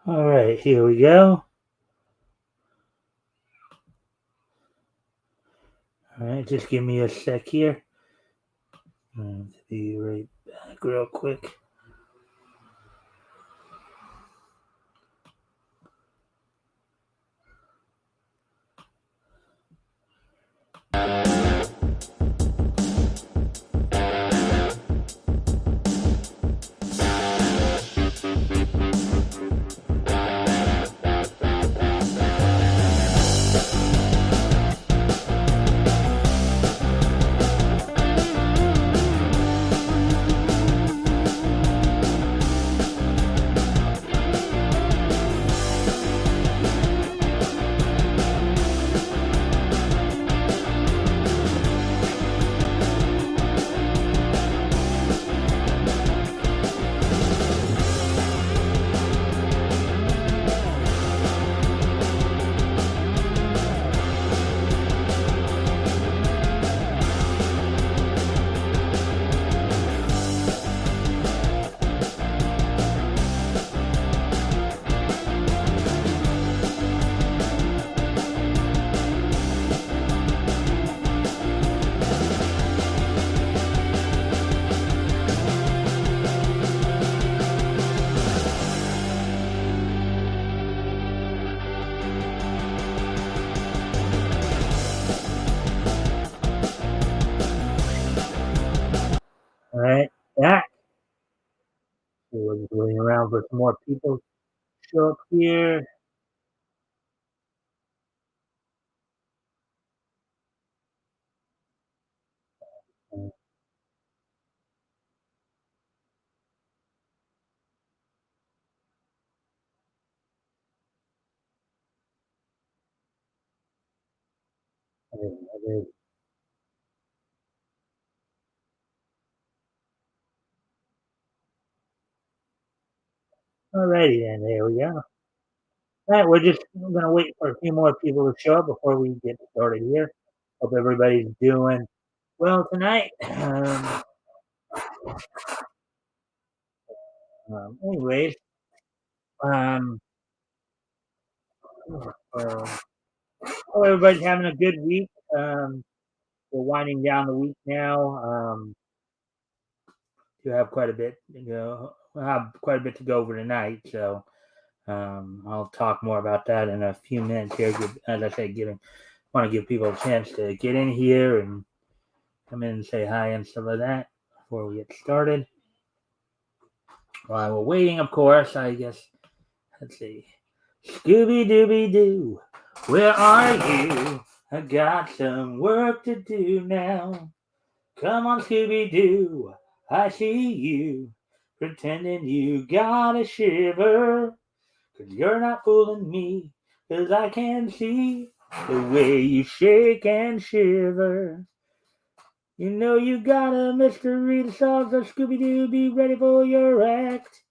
All right, here we go. All right, just give me a sec here. I'll be right back real quick. All right, back. So we're just waiting around for some more people to show up here. All righty then, there we go. All right, we're gonna wait for a few more people to show up before we get started here. Hope everybody's doing well tonight. Anyways, um, uh, hope everybody's having a good week. We're winding down the week now. You have quite a bit, we'll have quite a bit to go over tonight. So I'll talk more about that in a few minutes here. As I say, want to give people a chance to get in here and come in and say hi and stuff like that before we get started. While we're waiting, of course, I guess, let's see. Scooby Dooby Doo, where are you? I got some work to do now. Come on, Scooby Doo, I see you, pretending you got a shiver. 'Cause you're not fooling me, 'cause I can see the way you shake and shiver. You know you got a mystery to solve, so Scooby Doo, be ready for your act.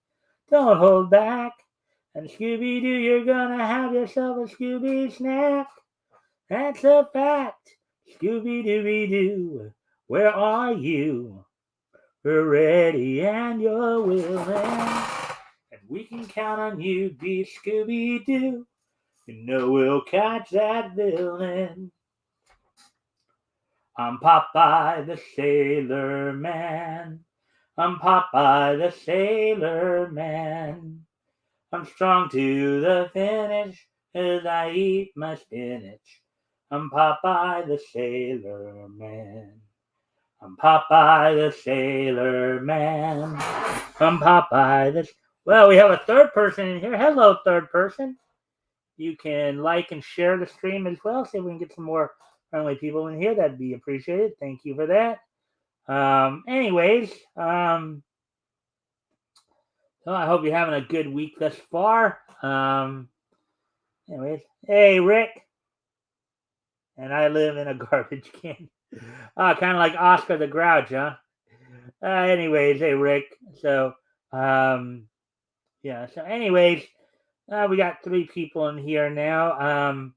Don't hold back. And Scooby Doo, you're gonna have yourself a Scooby snack. That's a fact. Scooby Dooby Doo, where are you? We're ready and you're willing. And we can count on you, be Scooby Doo. You know we'll catch that villain. I'm Popeye the Sailor Man. I'm Popeye the Sailor Man. I'm strong to the finish as I eat my spinach. I'm Popeye the Sailor Man. I'm Popeye the Sailor Man. I'm Popeye the. Well, we have a third person in here. Hello, third person. You can like and share the stream as well. See if we can get some more friendly people in here. That'd be appreciated. Thank you for that. Anyways, so I hope you're having a good week thus far. Anyways, hey Rick, and I live in a garbage can. Kind of like Oscar the Grouch, huh? Anyways, hey Rick. So, yeah. So, anyways, we got 3 people in here now.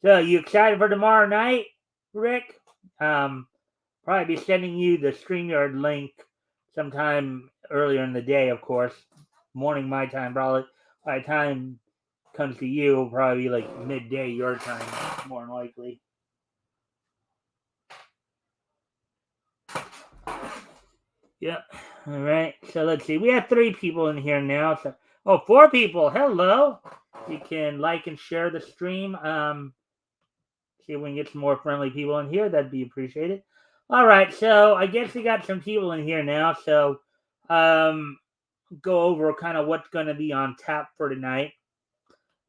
So you excited for tomorrow night, Rick? Probably be sending you the StreamYard link sometime earlier in the day, of course. Morning my time, probably. by the time it comes to you, it'll probably be like midday your time, more than likely. Yep. All right. So let's see. We have 3 people in here now. So, 4 people. Hello. You can like and share the stream. See if we can get some more friendly people in here. That'd be appreciated. All right. So I guess we got some people in here now. So um, go over kind of what's going to be on tap for tonight.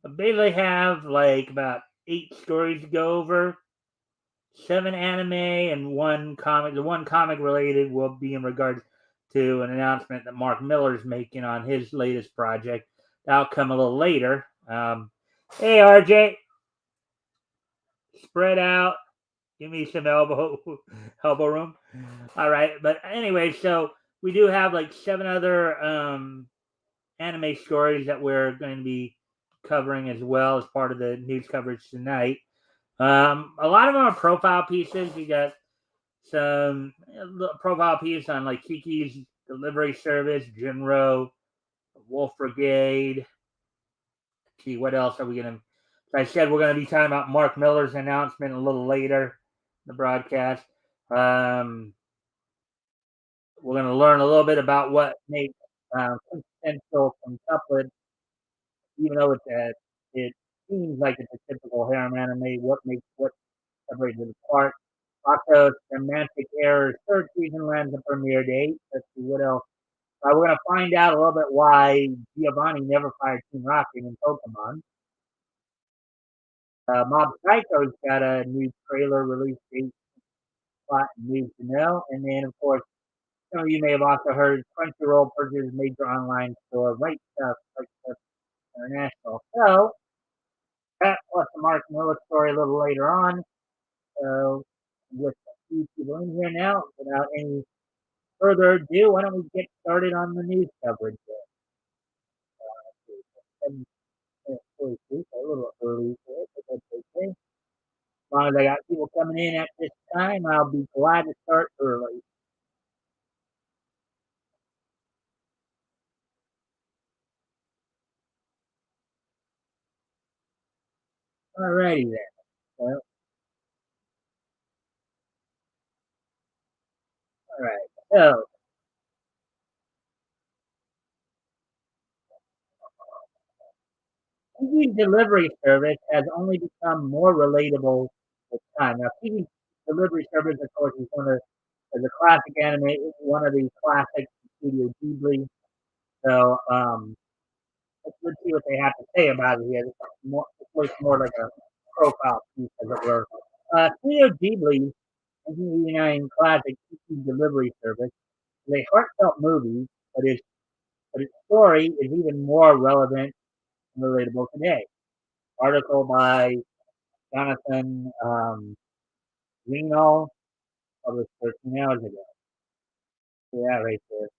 I basically have like about 8 stories to go over. 7 anime and 1 comic. The 1 comic related will be in regards to an announcement that Mark Miller's making on his latest project. That'll come a little later. Hey, RJ, spread out. Give me some elbow room. All right, but anyway, so we do have like 7 other anime stories that we're going to be covering as well as part of the news coverage tonight. A lot of them are profile pieces. You got some profile piece on like Kiki's delivery service, Jin-Roh, Wolf Brigade. Let's see, what else are we gonna? As I said, we're gonna be talking about Mark Miller's announcement a little later in the broadcast. We're gonna learn a little bit about what makes Quintessential from Couplet, even though it seems like it's a typical harem anime. What separates it apart? Also, Semantic Error's third season lands a premiere date. Let's see what else. We're going to find out a little bit why Giovanni never fired Team Rocket in Pokemon. Mob Psycho's got a new trailer release date, plot, and news to know. And then, of course, some of you may have also heard Crunchyroll purchases major online store Right Stuff International. So, that plus the Mark Miller story a little later on. So, with a few people in here now, without any further ado, why don't we get started on the news coverage? A little early for it, but that's okay. As long as I got people coming in at this time, I'll be glad to start early. Alrighty then. Well, alright. So, TV delivery service has only become more relatable with time. Now, TV delivery service, of course, is a classic anime, one of the classics from Studio Ghibli. So, let's see what they have to say about it here. This looks more like a profile piece, as it were. Studio Ghibli 1989 classic TV delivery service is a heartfelt movie, but its story is even more relevant and relatable today. Article by Jonathan Reno, published 13 hours ago. Yeah, right there.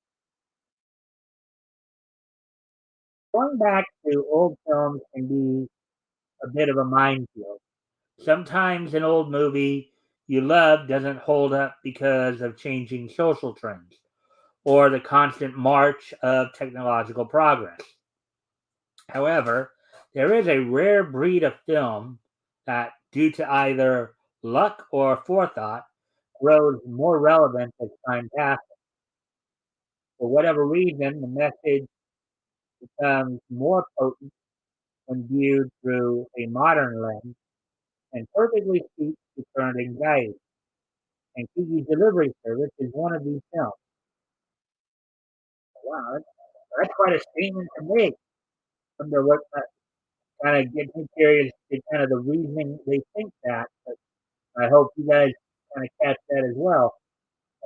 Going back to old films can be a bit of a minefield. Sometimes an old movie you love doesn't hold up because of changing social trends or the constant march of technological progress. However, there is a rare breed of film that, due to either luck or forethought, grows more relevant as time passes. For whatever reason, the message becomes more potent when viewed through a modern lens and perfectly speaks to current anxiety. And Kiki's Delivery Service is one of these films. Wow, that's quite a statement to make. I wonder what kind of gets me curious to kind of the reasoning they think that. But I hope you guys kind of catch that as well.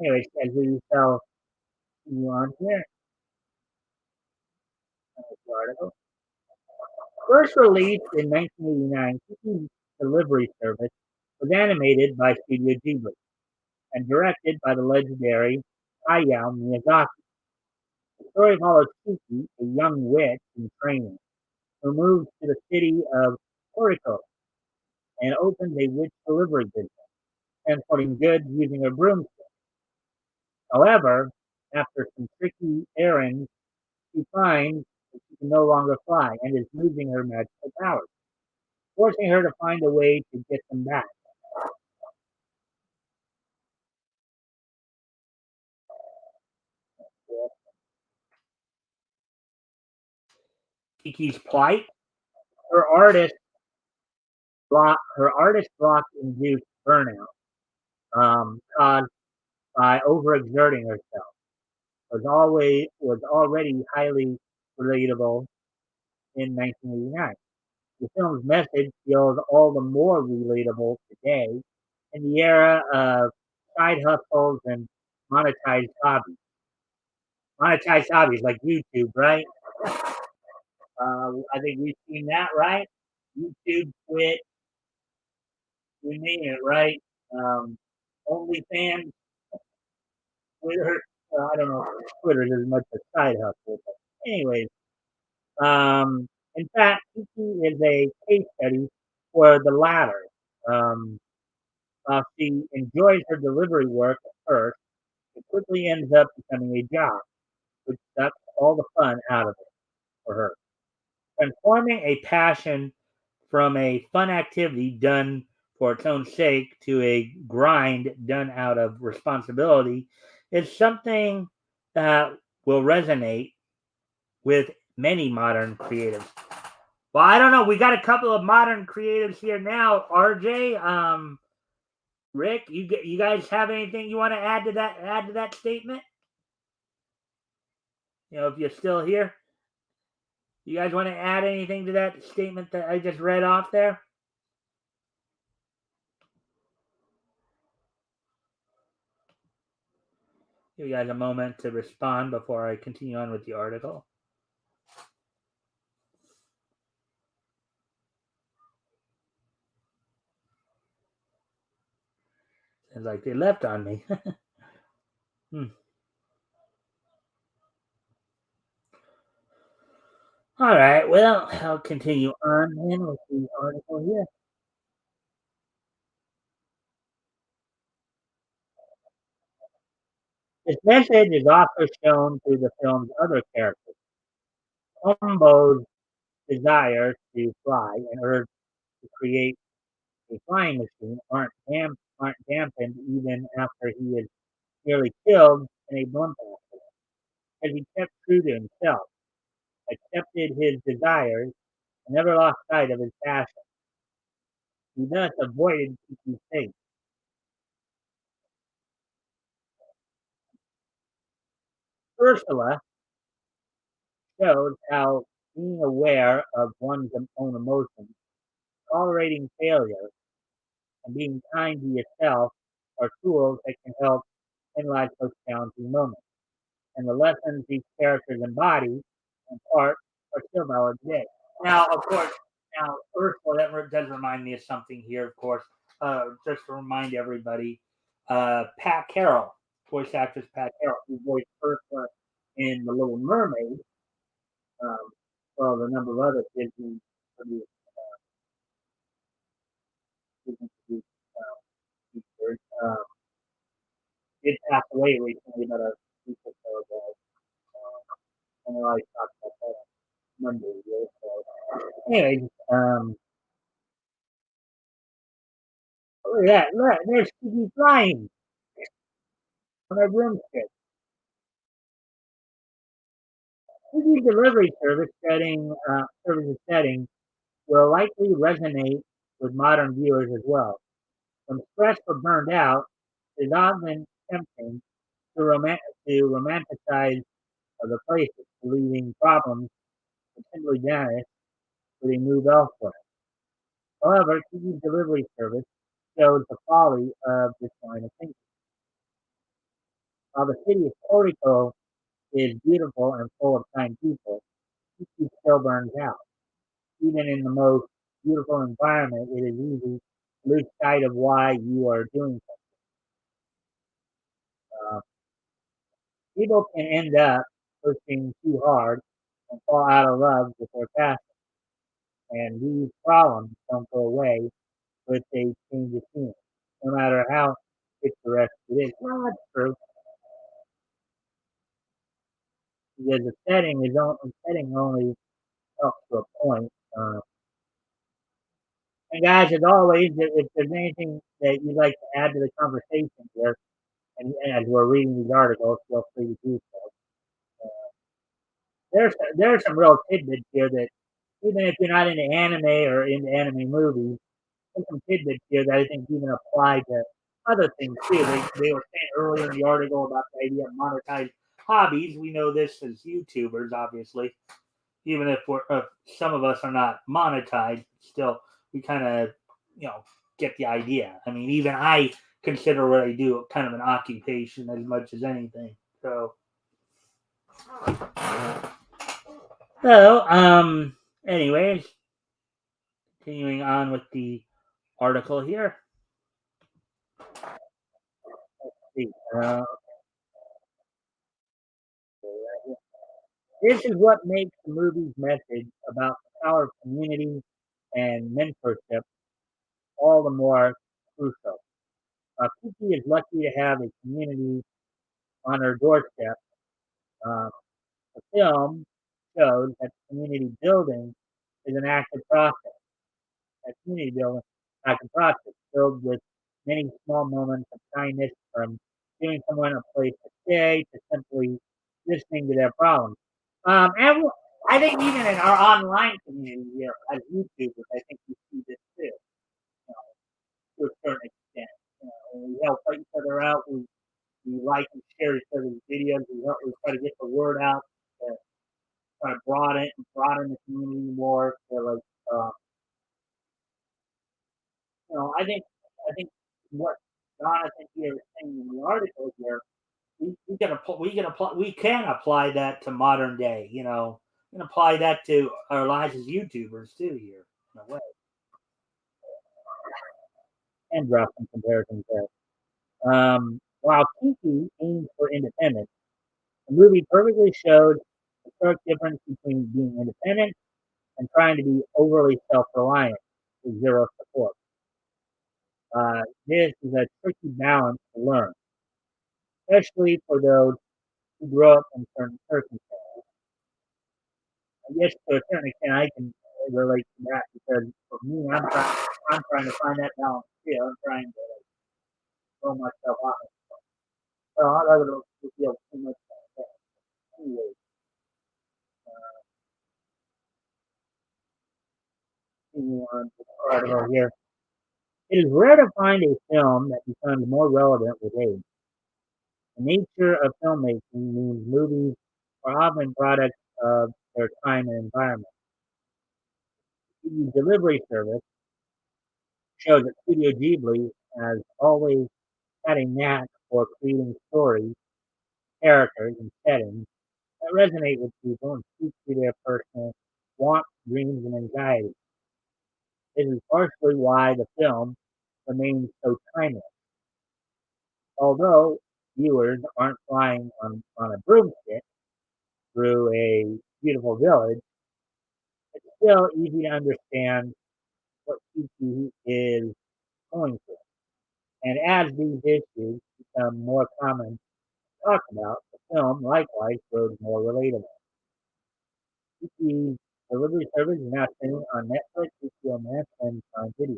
Anyways, as we shall continue on here, article. First released in 1989, Kiki's Delivery Service was animated by Studio Ghibli and directed by the legendary Hayao Miyazaki. The story follows Kiki, a young witch in training, who moves to the city of Toriko and opens a witch delivery business, transporting goods using a broomstick. However, after some tricky errands, she finds that she she can no longer fly and is losing her magical powers, forcing her to find a way to get them back. Kiki's plight. Her artist block induced burnout caused by overexerting herself was already highly relatable in 1989. The film's message feels all the more relatable today in the era of side hustles and monetized hobbies. Monetized hobbies like YouTube, right? I think we've seen that, right? YouTube, Twitch, you name it, right? Um, OnlyFans, Twitter. I don't know if Twitter is as much a side hustle, but anyways, um, in fact, Kiki is a case study for the latter. Um, While she enjoys her delivery work at first, it quickly ends up becoming a job, which sucks all the fun out of it for her. Transforming a passion from a fun activity done for its own sake to a grind done out of responsibility is something that will resonate with many modern creatives. Well, I don't know. We got a couple of modern creatives here now. RJ, Rick, you guys have anything you want to add to that statement? If you're still here, you guys want to add anything to that statement that I just read off there? Give you guys a moment to respond before I continue on with the article. It's like they left on me. hmm. All right, well, I'll continue on then with the article here. This message is also shown through the film's other characters. Umbo's desire to fly and urge to create a flying machine aren't dampened even after he is nearly killed in a blimp accident, as he kept true to himself, accepted his desires, and never lost sight of his passion. He thus avoided Kiki's fate. Ursula shows how being aware of one's own emotions, tolerating failure, and being kind to yourself are tools that can help in life's most challenging moments. And the lessons these characters embody and part are still valid today. Now, of course, Ursula, that does remind me of something here, of course. Just to remind everybody, Pat Carroll, voice actress Pat Carroll, who voiced Ursula in The Little Mermaid, um, well, a number of other Disney produced, Disney produced features, did pass away recently about a week or so ago. I know I talked about that on Monday. So, anyways, look at that. Look, there's Stevie flying on a broomstick. Stevie's delivery services setting will likely resonate with modern viewers as well. When stressed or burned out, it is often tempting to romanticize other places, believing problems will simply vanish when they move elsewhere. However, Kiki's delivery service shows the folly of this line of thinking. While the city of Portico is beautiful and full of kind people, Kiki still burns out. Even in the most beautiful environment, it is easy to lose sight of why you are doing something. People can end up pushing too hard and fall out of love with their passion, and these problems don't go away with a change of scene, no matter how picturesque it is. Well, that's true, because the setting only up to a point. And guys, as always, if there's anything that you'd like to add to the conversation here, and as we're reading these articles, feel free to do so. There's some real tidbits here that even if you're not into anime or into anime movies, there's some tidbits here that I think even apply to other things too. They were saying earlier in the article about the idea of monetized hobbies. We know this as YouTubers, obviously. Even if some of us are not monetized, still we kind of get the idea. I mean, even I consider what I do kind of an occupation as much as anything. So, anyways, continuing on with the article here. See, this is what makes the movie's message about the power of community and mentorship all the more crucial. Kiki is lucky to have a community on her doorstep. Uh, the film shows that community building is an active process. That community building active process filled with many small moments of kindness, from giving someone a place to stay to simply listening to their problems. And I think even in our online community here as YouTubers, I think we see this too, to a certain extent. We help each other out. We like and share each other's videos. We try to get the word out to try to broaden the community more. So like, uh, I think what Jonathan here is saying in the article here, we can apply that to modern day. We can apply that to our lives as YouTubers too here in a way. And draw some comparisons there. While Kiki aims for independence, the movie perfectly showed the stark difference between being independent and trying to be overly self-reliant with zero support. This is a tricky balance to learn, especially for those who grew up in certain circumstances. I guess to a certain extent, I can relate to that because for me, I'm trying to find that balance too. I'm trying to throw myself out. So I don't know if you feel too much about that. Anyway, continue on to the article here. It is rare to find a film that becomes more relevant with age. The nature of filmmaking means movies are often products of their time and environment. The delivery service shows that Studio Ghibli has always had a knack for creating stories, characters, and settings that resonate with people and speak to their personal wants, dreams, and anxieties. This is partially why the film remains so timeless. Although viewers aren't flying on a broomstick through a beautiful village, it's still easy to understand what Kiki is going through. And as these issues become more common to talk about, the film likewise grows more relatable. Kiki's delivery service is now streaming on Netflix, HBO Max, and Prime Video.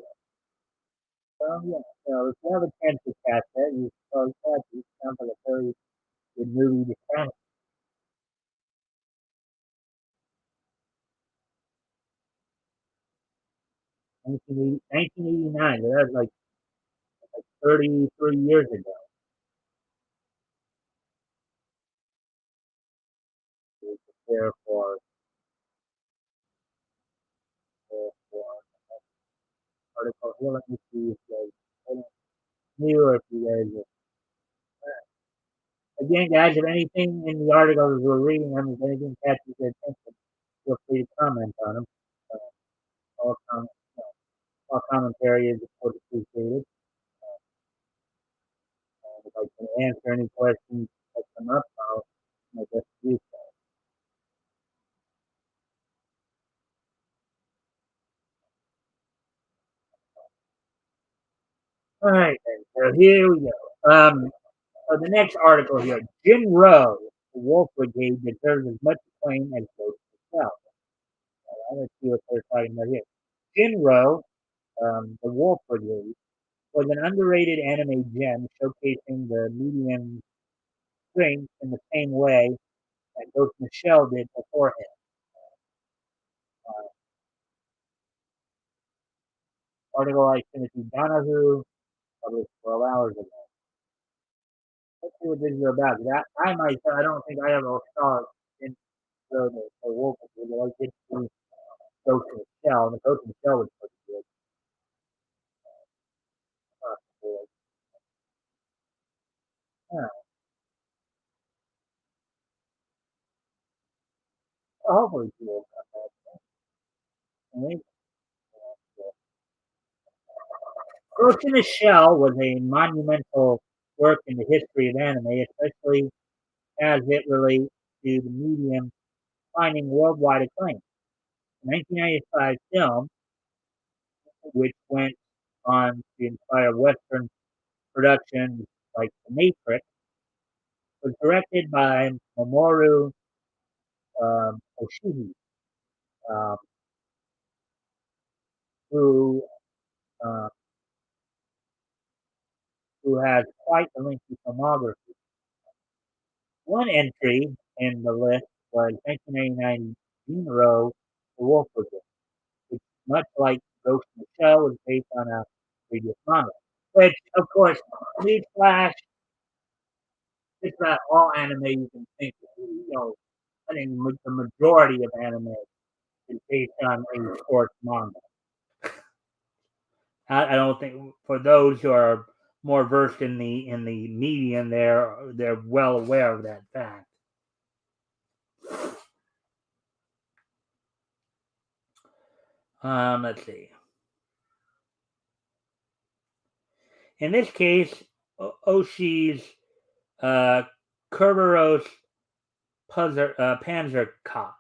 So yeah, so if you have a chance to catch that, you should probably catch it. It sounds like a very good movie to catch. 1989, so that's like 33 years ago. It was there for article here. Let me see if you guys new or if you guys again, guys, if anything in the articles we're reading them, if anything catches your attention, feel free to comment on them. Uh, all, com- all commentary is of course appreciated. If I can answer any questions that come up, I'll my best to do so. All right, then. So here we go. So the next article here, Jin-Roh, the Wolf Brigade deserves as much acclaim as Ghost itself. let's see what they're talking about here. Jin-Roh, the Wolf Brigade, was an underrated anime gem showcasing the medium strength in the same way that Ghost in the Shell did beforehand. Uh, article I sent it to Donahue, published 12 hours ago. Let's see what this is about. I myself, I don't think I ever saw it in the Wolf Brigade. I did see Ghost in the Shell, and the Ghost in the Shell was pretty good. Uh, yeah. Hopefully she will come back. And Ghost in the Shell was a monumental work in the history of anime, especially as it relates to the medium finding worldwide acclaim. The 1995 film, which went on to inspire Western productions like The Matrix, was directed by Mamoru Oshii, um, who uh, who has quite a lengthy filmography. One entry in the list was 1999 Jin-Roh, The Wolf Brigade, which, much like Ghost in the Shell, was based on a previous manga. Which, of course, newsflash, just about all anime you can think of. I think the majority of anime is based on a sports manga. I don't think for those who are more versed in the medium, they're well aware of that fact. Let's see. In this case, Oshi's Kerberos Panzer Cop.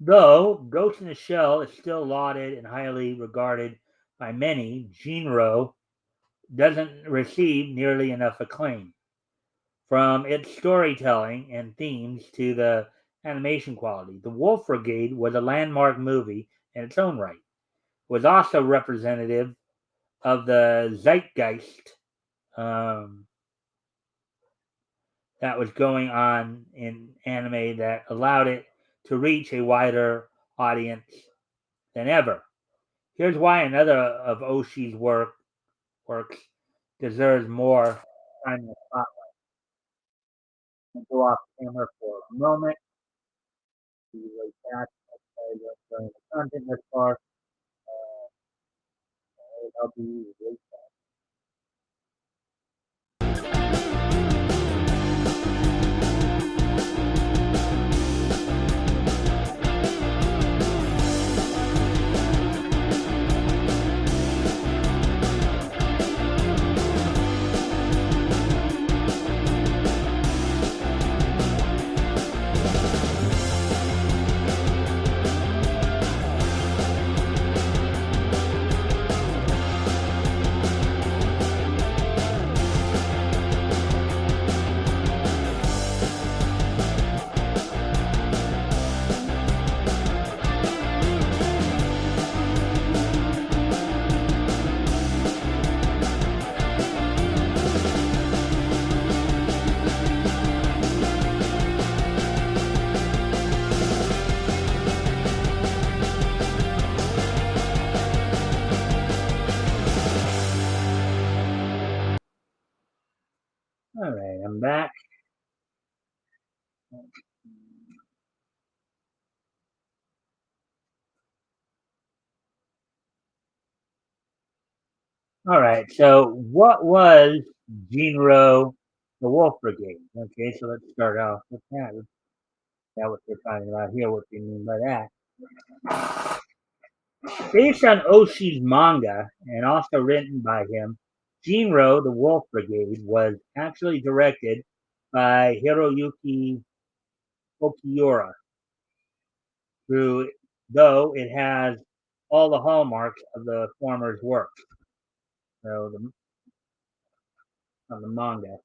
Though Ghost in the Shell is still lauded and highly regarded by many, Jin-Roh doesn't receive nearly enough acclaim. From its storytelling and themes to the animation quality, The Wolf Brigade was a landmark movie in its own right. It was also representative of the zeitgeist that was going on in anime that allowed it to reach a wider audience than ever. Here's why another of Oshii's works deserves more time in the spotlight. Go off camera for a moment. Be right back. The content thus far. I'll be right All right, I'm back. All right, so what was Jin-Roh, the Wolf Brigade? Okay, so let's start off with that. That's what they're talking about here, what they mean by that. Based on Oshii's manga, and also written by him, Jin-Roh, the Wolf Brigade, was actually directed by Hiroyuki Okiura, though it has all the hallmarks of the former's work. So on the manga.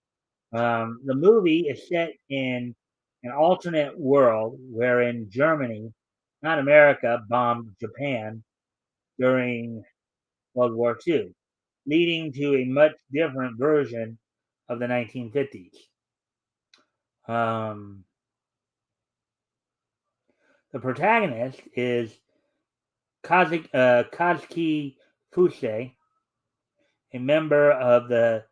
The movie is set in an alternate world wherein Germany, not America, bombed Japan during World War II, leading to a much different version of the 1950s. Um, the protagonist is Kazuki Fusei, a member of the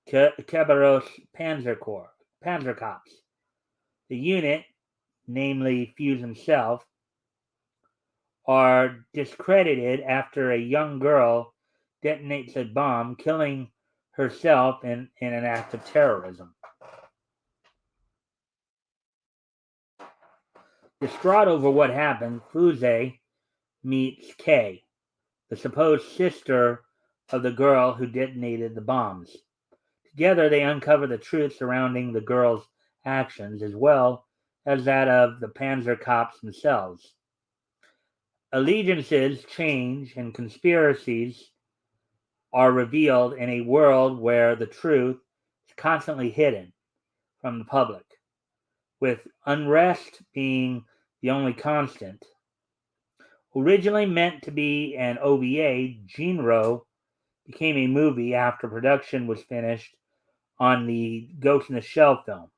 Kerberos Panzer Corps. The unit, namely Fuse himself, are discredited after a young girl detonates a bomb, killing herself in an act of terrorism. Distraught over what happened, Fuse meets Kay, the supposed sister of the girl who detonated the bombs. Together, they uncover the truth surrounding the girl's actions as well as that of the Panzer Cops themselves. Allegiances change and conspiracies are revealed in a world where the truth is constantly hidden from the public, with unrest being the only constant. Originally meant to be an OVA, Jin-Roh became a movie after production was finished on the Ghost in the Shell film.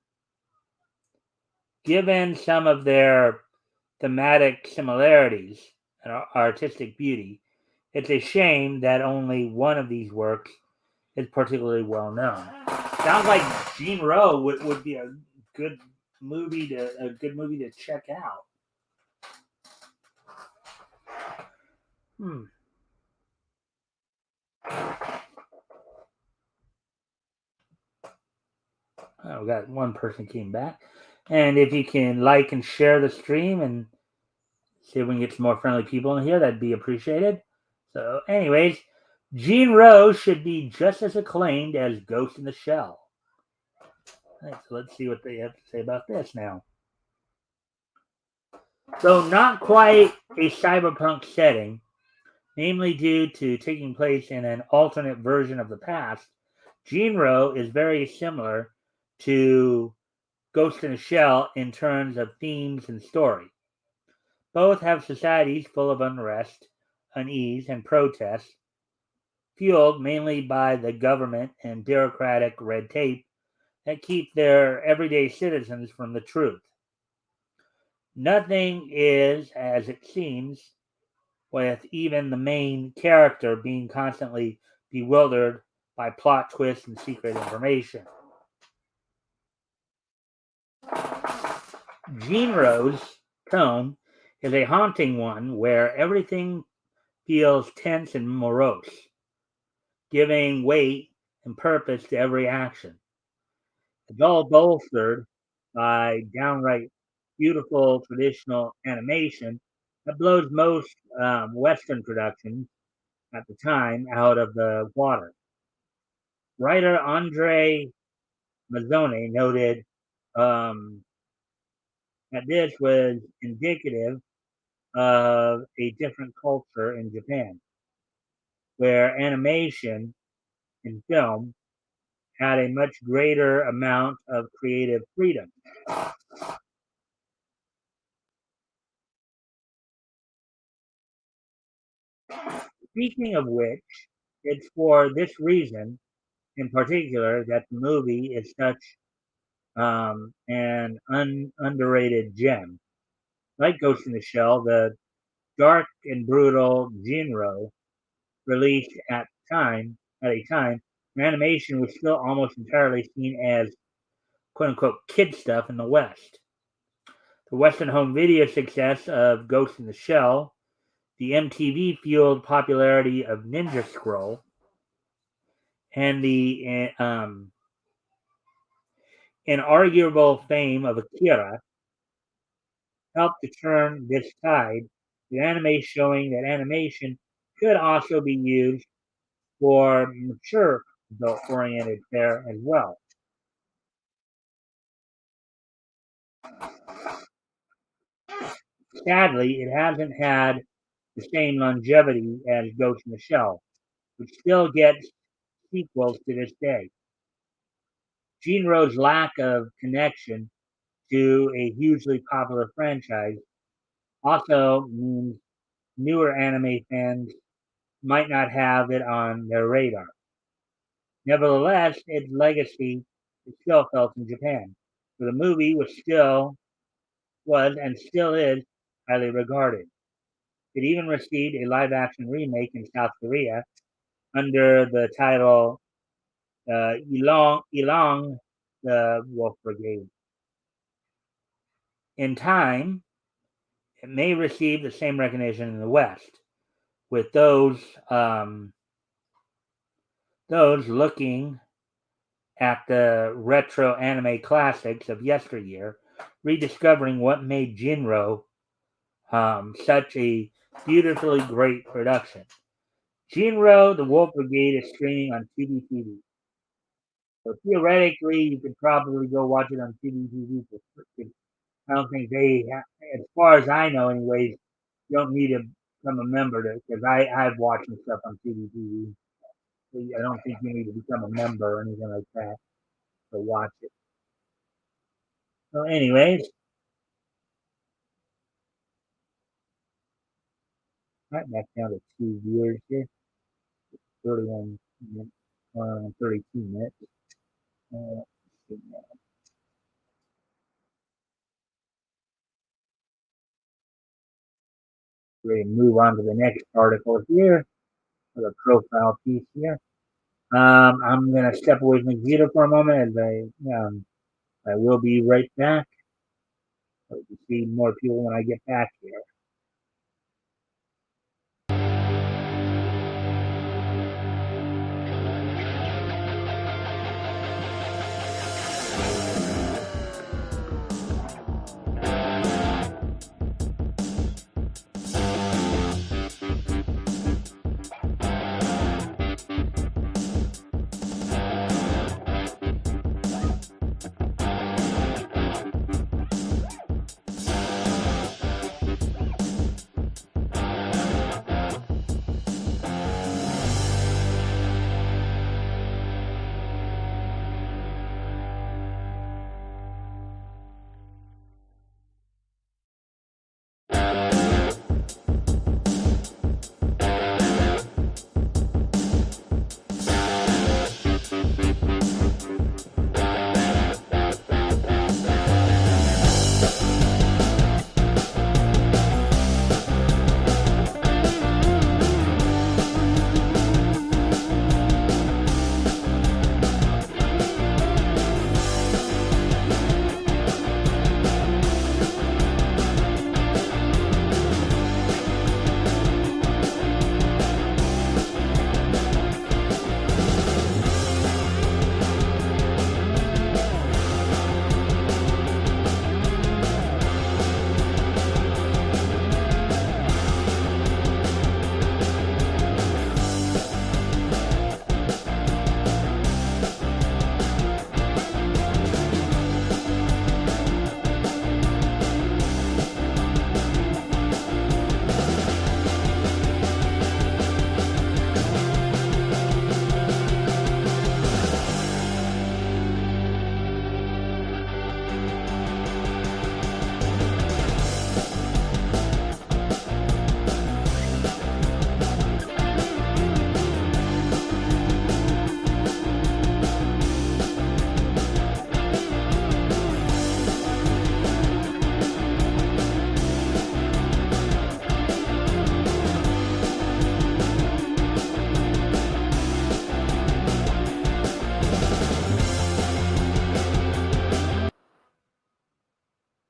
Given some of their thematic similarities and artistic beauty, it's a shame that only one of these works is particularly well known. Sounds like Jin-Roh would be a good movie to check out. Oh, we got one person came back. And if you can like and share the stream and see if we can get some more friendly people in here, that'd be appreciated. So, anyways, Jin-Roh should be just as acclaimed as Ghost in the Shell. Right, so let's see what they have to say about this now. Though not quite a cyberpunk setting, namely due to taking place in an alternate version of the past, Jin-Roh is very similar to Ghost in a Shell in terms of themes and story. Both have societies full of unrest, unease, and protest, fueled mainly by the government and bureaucratic red tape that keep their everyday citizens from the truth. Nothing is as it seems, with even the main character being constantly bewildered by plot twists and secret information. Jin-Roh's tone is a haunting one where everything feels tense and morose, giving weight and purpose to every action. It's all bolstered by downright beautiful traditional animation that blows most Western productions at the time out of the water. Writer Andre Mazzone noted um, that this was indicative of a different culture in Japan, where animation and film had a much greater amount of creative freedom. Speaking of which, it's for this reason in particular that the movie is such an underrated gem. Like Ghost in the Shell, the dark and brutal Jin-Roh released at a time when animation was still almost entirely seen as quote unquote kid stuff in the West. The Western home video success of Ghost in the Shell, the MTV fueled popularity of Ninja Scroll, and the inarguable fame of Akira helped to turn this tide, with anime showing that animation could also be used for mature adult-oriented fare as well. Sadly, it hasn't had the same longevity as Ghost in the Shell, which still gets sequels to this day. Jin-Roh's lack of connection to a hugely popular franchise also means newer anime fans might not have it on their radar. Nevertheless, its legacy is still felt in Japan, where the movie was and still is highly regarded. It even received a live-action remake in South Korea under the title Ilong, the Wolf Brigade. In time, it may receive the same recognition in the West, with those looking at the retro anime classics of yesteryear, rediscovering what made Jin-Roh such a beautifully great production. Jin-Roh, the Wolf Brigade is streaming on Tubi TV. So theoretically, you could probably go watch it on Tubi TV for free. I don't think as far as I know, anyways, you don't need to become a member because I've watched some stuff on Tubi TV. So I don't think you need to become a member or anything like that to watch it. So, anyways, right back down to 2 viewers here, 31 minutes, 32 minutes. Let's see now. Ready to move on to the next article here, or the profile piece here. I'm going to step away from the computer for a moment as I will be right back. Hope to see more people when I get back here.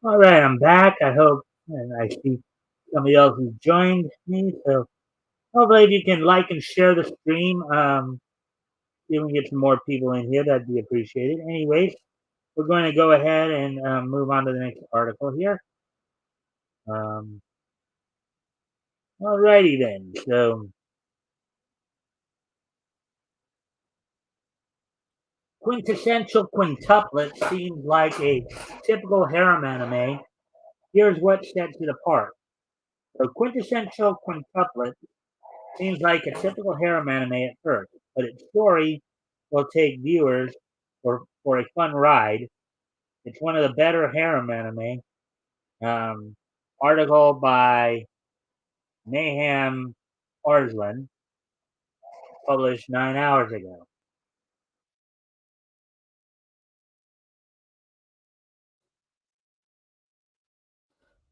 All right, I'm back. I hope, and I see somebody else has joined me. So hopefully, if you can like and share the stream, you can get some more people in here. That'd be appreciated. Anyways, we're going to go ahead and move on to the next article here. Alrighty then. So, quintessential quintuplet seems like a typical harem anime. Here's what sets it apart. So, quintessential quintuplet seems like a typical harem anime at first, but its story will take viewers for a fun ride. It's one of the better harem anime. Um, Article by Mayhem Arslan, published 9 hours ago.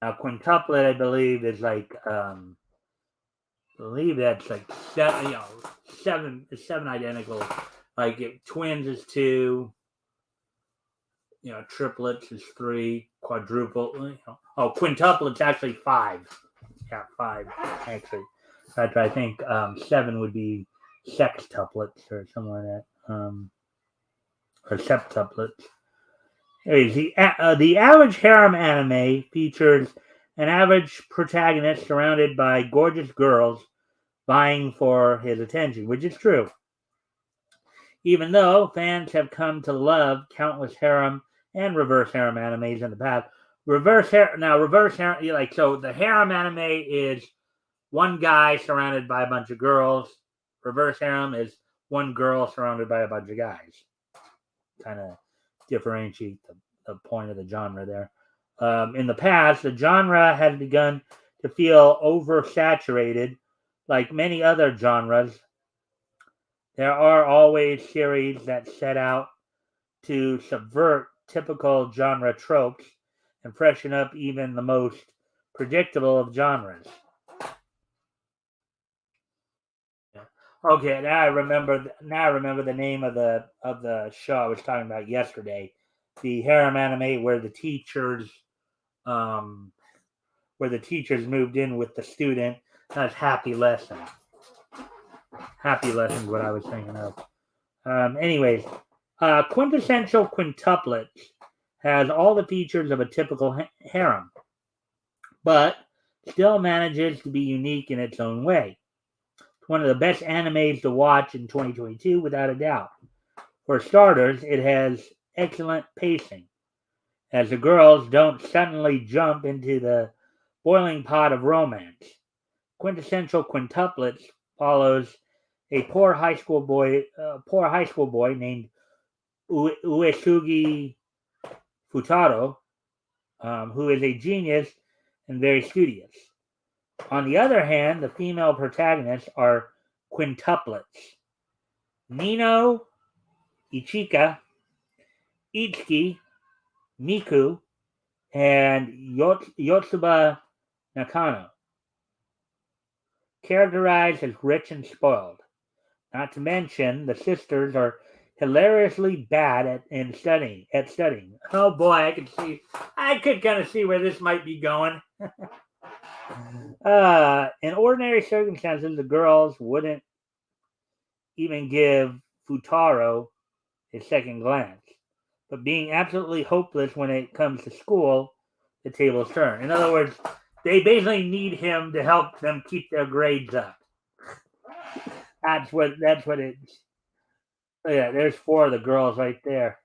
Now, quintuplet, I believe, is like I believe that's like seven. Seven identical. Like twins is 2. Triplets is 3. Quadruple. Quintuplets actually 5. Yeah, 5 actually. But I think 7 would be sextuplets or something like that. Or septuplets. Anyways, the average harem anime features an average protagonist surrounded by gorgeous girls vying for his attention, which is true. Even though fans have come to love countless harem and reverse harem animes in the past, reverse harem, so the harem anime is one guy surrounded by a bunch of girls. Reverse harem is one girl surrounded by a bunch of guys. Kind of differentiate the point of the genre there. In the past, the genre has begun to feel oversaturated. Like many other genres, there are always series that set out to subvert typical genre tropes and freshen up even the most predictable of genres. Okay, now I remember. Now I remember the name of the show I was talking about yesterday, the harem anime um, where the teachers moved in with the student. That's Happy Lesson. Happy Lesson is what I was thinking of. Anyways, quintessential quintuplets has all the features of a typical harem, but still manages to be unique in its own way. It's one of the best animes to watch in 2022, without a doubt. For starters, it has excellent pacing, as the girls don't suddenly jump into the boiling pot of romance. Quintessential quintuplets follows a poor high school boy named Uesugi Futaro, who is a genius and very studious. On the other hand, the female protagonists are quintuplets: Nino, Ichika, Itsuki, Miku, and Yotsuba Nakano, characterized as rich and spoiled. Not to mention, the sisters are hilariously bad at studying. Oh boy, I could kind of see where this might be going. In ordinary circumstances, the girls wouldn't even give Futaro a second glance. But being absolutely hopeless when it comes to school, the tables turn. In other words, they basically need him to help them keep their grades up. That's what it's. Oh yeah, there's 4 of the girls right there.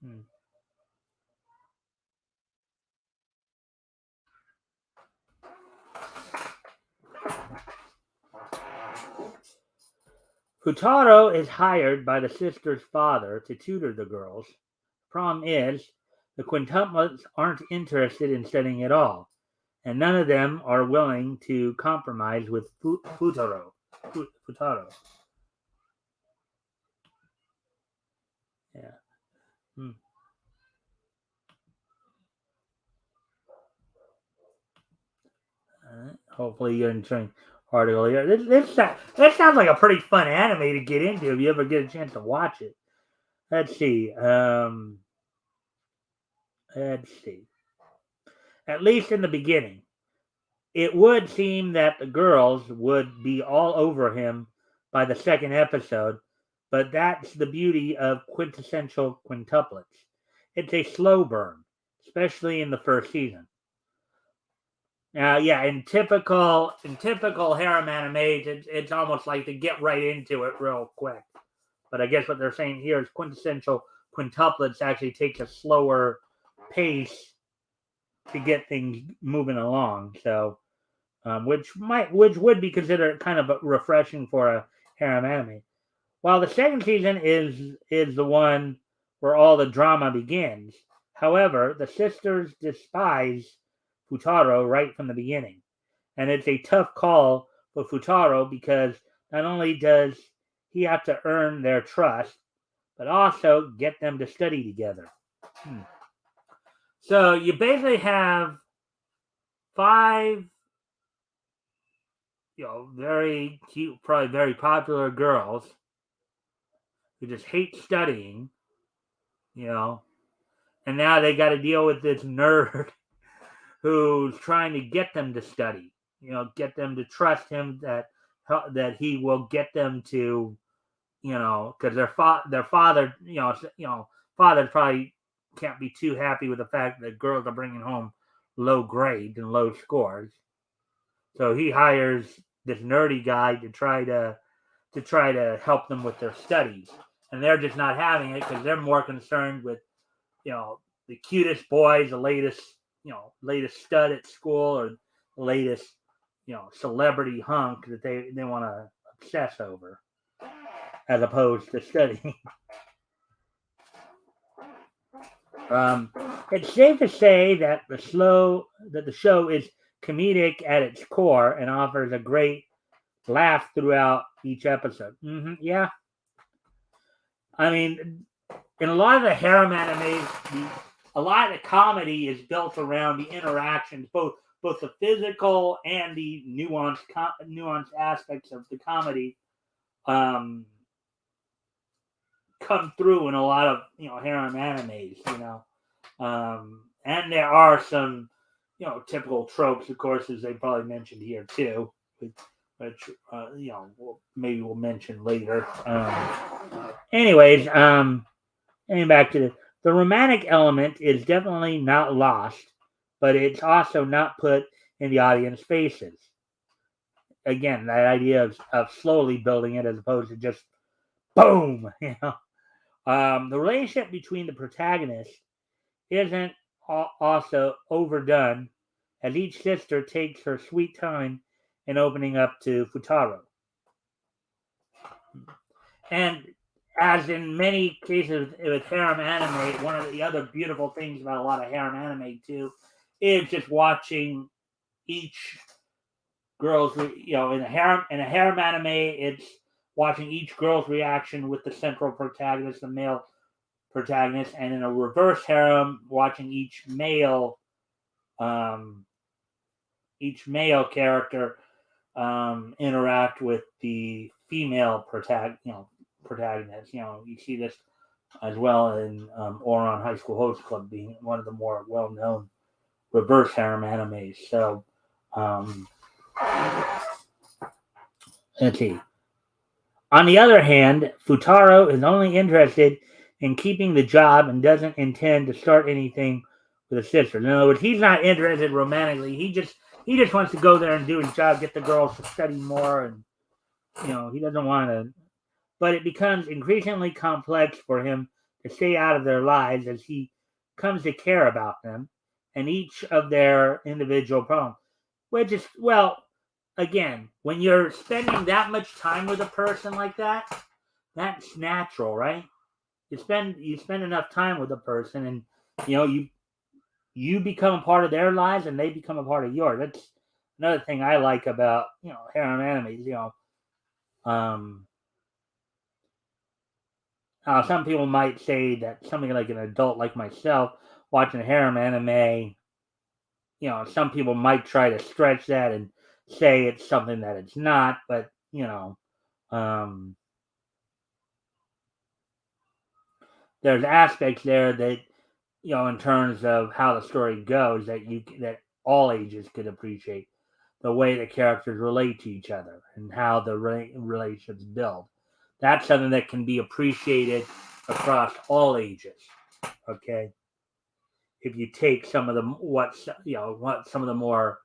Hmm. Futaro is hired by the sister's father to tutor the girls. Problem is, the quintuplets aren't interested in studying at all, and none of them are willing to compromise with Futaro. Futaro. Yeah. Hmm. Hopefully you're enjoying article here. This sounds like a pretty fun anime to get into if you ever get a chance to watch it. Let's see. Let's see. At least in the beginning, it would seem that the girls would be all over him by the second episode, but that's the beauty of quintessential quintuplets. It's a slow burn, especially in the first season. Yeah, in typical harem animes, it's almost like to get right into it real quick. But I guess what they're saying here is quintessential quintuplets actually takes a slower pace to get things moving along. So, which would be considered kind of refreshing for a harem anime. While the second season is the one where all the drama begins. However, the sisters despise Futaro right from the beginning, and it's a tough call for Futaro because not only does he have to earn their trust, but also get them to study together. Hmm. So you basically have five, very cute, probably very popular girls who just hate studying, you know, and now they got to deal with this nerd who's trying to get them to study, get them to trust him that he will get them to, because their father, father probably can't be too happy with the fact that girls are bringing home low grades and low scores. So he hires this nerdy guy to try to help them with their studies, and they're just not having it because they're more concerned with the cutest boys, the latest stud at school, or the latest celebrity hunk that they want to obsess over, as opposed to studying. Um, it's safe to say that the show is comedic at its core and offers a great laugh throughout each episode. Yeah, I mean, in a lot of the harem animes, a lot of the comedy is built around the interactions, both the physical and the nuanced aspects of the comedy um, come through in a lot of harem animes. And there are some typical tropes, of course, as they probably mentioned here too, which maybe we'll mention later. Anyways, getting back to the romantic element is definitely not lost, but it's also not put in the audience faces. Again, that idea of slowly building it as opposed to just boom. The relationship between the protagonists isn't also overdone, as each sister takes her sweet time in opening up to Futaro. And as in many cases with harem anime, one of the other beautiful things about a lot of harem anime too is just watching each girl's, in a harem anime, it's watching each girl's reaction with the central protagonist, the male protagonist, and in a reverse harem, watching um, each male character interact with the female protagonist. You see this as well in Oron High School Host Club being one of the more well-known reverse harem animes. So, let's see. On the other hand, Futaro is only interested in keeping the job and doesn't intend to start anything with a sister. In other words, he's not interested romantically. He just wants to go there and do his job, get the girls to study more, and he doesn't want to. But it becomes increasingly complex for him to stay out of their lives as he comes to care about them and each of their individual problems. Which is, well, again, when you're spending that much time with a person like that, that's natural, right? You spend enough time with a person, and you become a part of their lives, and they become a part of yours. That's another thing I like about harem animes. Um, some people might say that something like an adult like myself watching a harem anime, some people might try to stretch that and say it's something that it's not, but um, there's aspects there that in terms of how the story goes that all ages could appreciate the way the characters relate to each other and how the relationships build. That's something that can be appreciated across all ages. Okay, if you take some of the what some of the more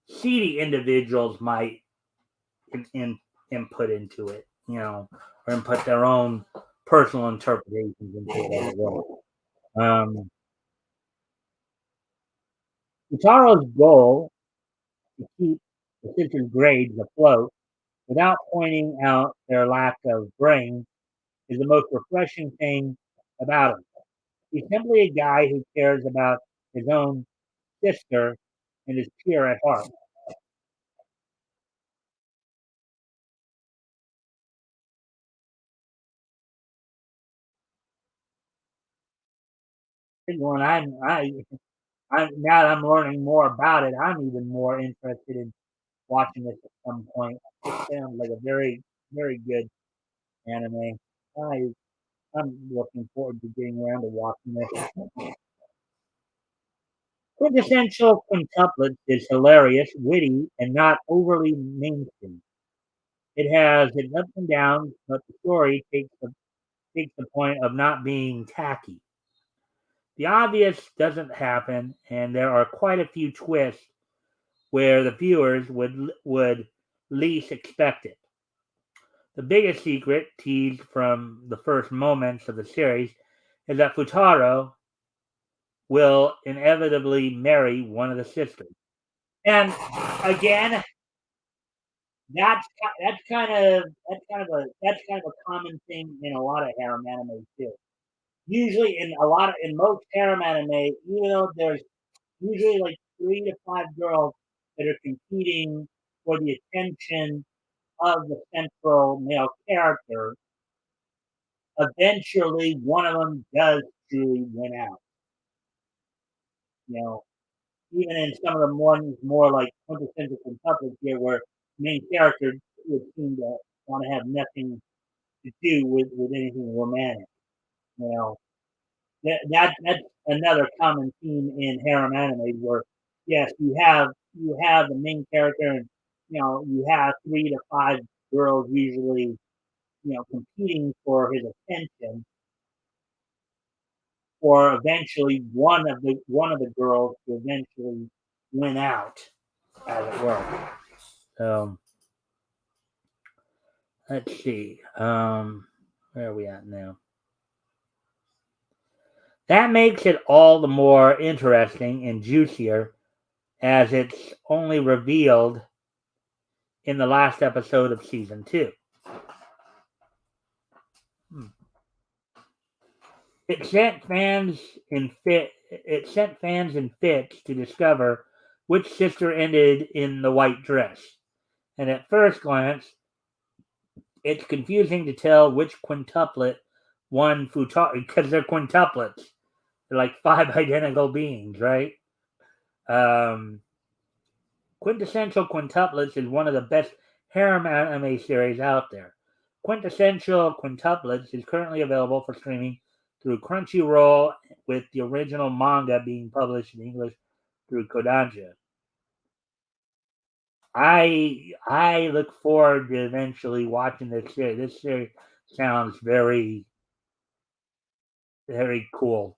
seedy individuals might input into it, or input their own personal interpretations into it as well. Um, Utaro's goal is to keep the sisters' grades afloat without pointing out their lack of brain is the most refreshing thing about him. He's simply a guy who cares about his own sister and is pure at heart. When I'm now that I'm learning more about it, I'm even more interested in watching this at some point. It sounds like a very good anime. I I'm looking forward to getting around to watching this. Quintessential Quintuplets is hilarious, witty, and not overly mainstream. It has its ups and downs, but the story takes the point of not being tacky. The obvious doesn't happen, and there are quite a few twists where the viewers would least expect it. The biggest secret, teased from the first moments of the series, is that Futaro will inevitably marry one of the sisters. And again, that's kind of a common thing in a lot of harem anime too. Usually, in most harem anime, even though there's usually like 3 to 5 girls that are competing for the attention of the central male character, eventually one of them does truly win out. You know, even in some of the ones more like quintessential couplets here, where main character would seem to want to have nothing to do with anything romantic. You know, that's another common theme in harem anime where yes, you have the main character and you have 3 to 5 girls usually competing for his attention, or eventually one of the girls to eventually win out, as it were. So let's see. Where are we at now? That makes it all the more interesting and juicier as it's only revealed in the last episode of season 2. Hmm. It sent fans in fits to discover which sister ended in the white dress. And at first glance, it's confusing to tell which quintuplet won Futari because they're quintuplets. They're like 5 identical beings, right? Um, Quintessential Quintuplets is one of the best harem anime series out there. Quintessential Quintuplets is currently available for streaming through Crunchyroll, with the original manga being published in English through Kodansha. I look forward to eventually watching this series. This series sounds very cool.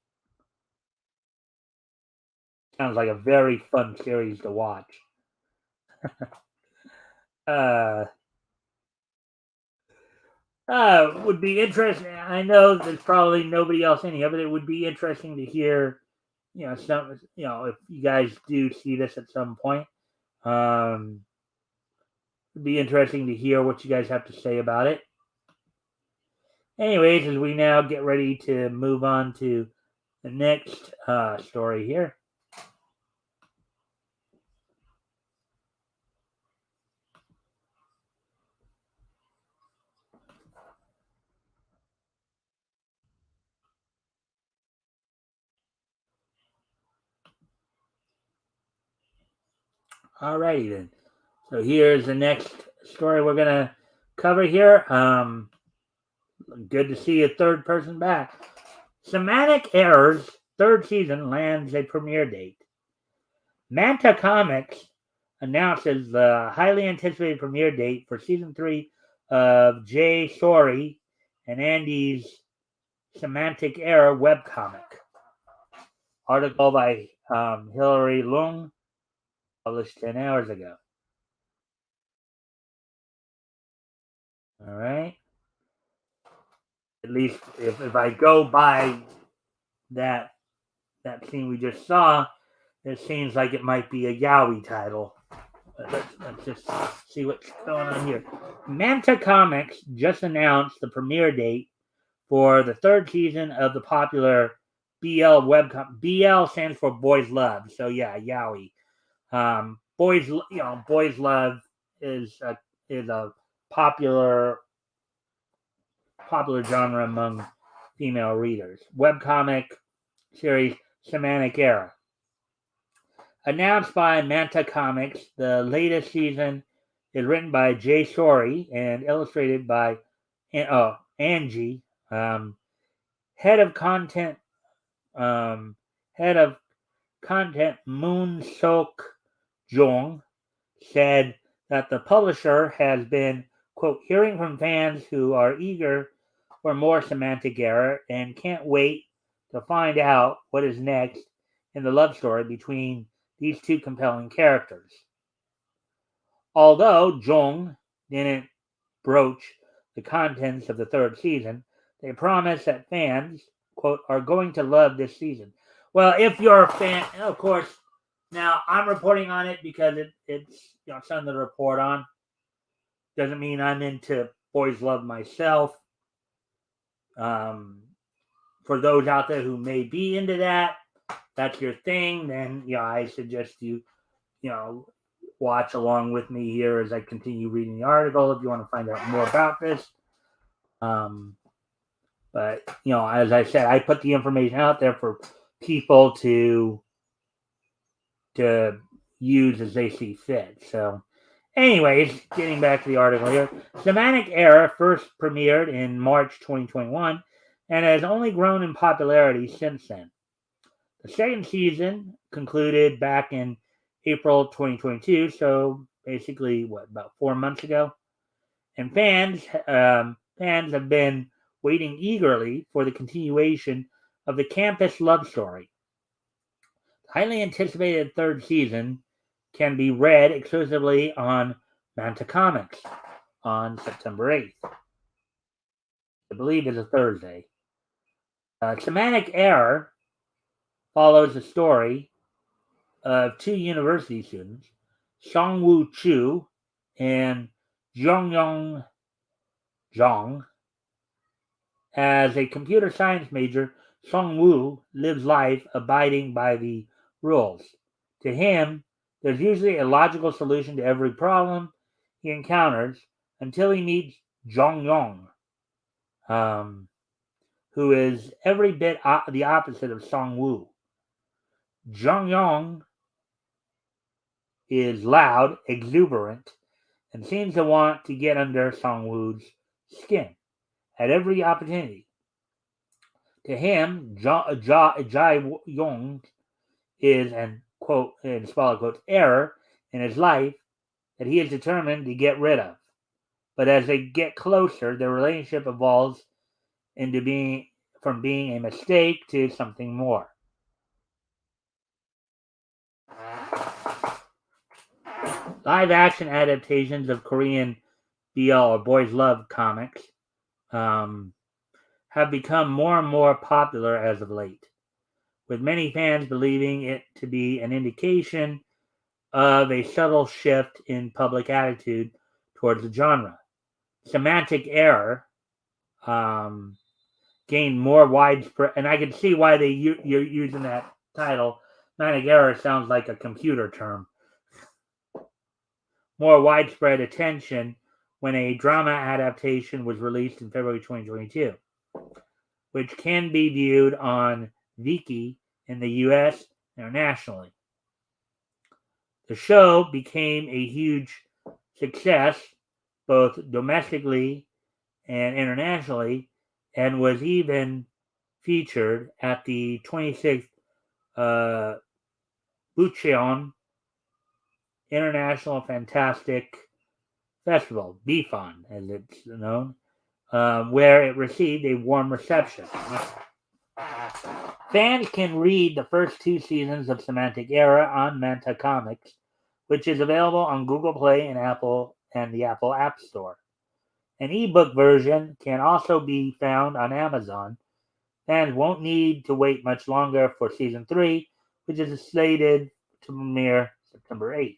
Sounds like a very fun series to watch. Uh, would be interesting. I know there's probably nobody else in here, but it would be interesting to hear, if you guys do see this at some point. Um, it'd be interesting to hear what you guys have to say about it. Anyways, as we now get ready to move on to the next story here. Alrighty then. So here's the next story we're gonna cover here. Good to see a third person back. Semantic Errors third season lands a premiere date. Manta Comics announces the highly anticipated premiere date for season 3 of Jay Sori and Andy's Semantic Error webcomic. Article by Hilary Lung, published 10 hours ago. All right. At least if I go by that scene we just saw, it seems like it might be a yaoi title. Let's just see what's going on here. Manta Comics just announced the premiere date for the third season of the popular BL webcomic. BL stands for Boys Love, so yeah, yaoi. Boys Love is a popular genre among female readers. Webcomic series Semantic Era. Announced by Manta Comics, the latest season is written by Jay Shorey and illustrated by Angie. Head of content Moon Sok Jong said that the publisher has been, quote, hearing from fans who are eager for more Semantic Error and can't wait to find out what is next in the love story between these two compelling characters. Although Jong didn't broach the contents of the third season, they promise that fans, quote, are going to love this season. Well, if you're a fan, of course, now I'm reporting on it because it's something to report on. Doesn't mean I'm into Boys Love myself. For those out there who may be into that, that's your thing, then I suggest you watch along with me here as I continue reading the article if you want to find out more about this. But as I said, I put the information out there for people to use as they see fit. So, anyways, getting back to the article here, Semantic Era first premiered in March 2021 and has only grown in popularity since then. The second season concluded back in April 2022, so basically, about 4 months ago. And fans have been waiting eagerly for the continuation of the campus love story. The highly anticipated third season can be read exclusively on Manta Comics on September 8th. I believe it's a Thursday. Semantic Error follows the story of two university students, Songwoo Chu and Jongyong Zhang. As a computer science major, Songwoo lives life abiding by the rules. To him, there's usually a logical solution to every problem he encounters until he meets Jongyong, who is every bit the opposite of Songwoo. Jongyong is loud, exuberant, and seems to want to get under Songwoo's skin at every opportunity. To him, Jai Yong is an, quote, in small quotes, error in his life that he is determined to get rid of. But as they get closer, their relationship evolves into from being a mistake to something more. Live action adaptations of Korean BL or Boys Love comics have become more and more popular as of late, with many fans believing it to be an indication of a subtle shift in public attitude towards the genre. Semantic Error gained more widespread, and I can see why you're using that title. Semantic Error sounds like a computer term. More widespread attention when a drama adaptation was released in February 2022, which can be viewed on Viki in the US internationally. The show became a huge success both domestically and internationally, and was even featured at the 26th Bucheon International Fantastic Festival, BFON as it's known, where it received a warm reception. Fans can read the first two seasons of Semantic Era on Manta Comics, which is available on Google Play and the Apple App Store. An ebook version can also be found on Amazon. Fans won't need to wait much longer for season 3, which is slated to premiere September 8th,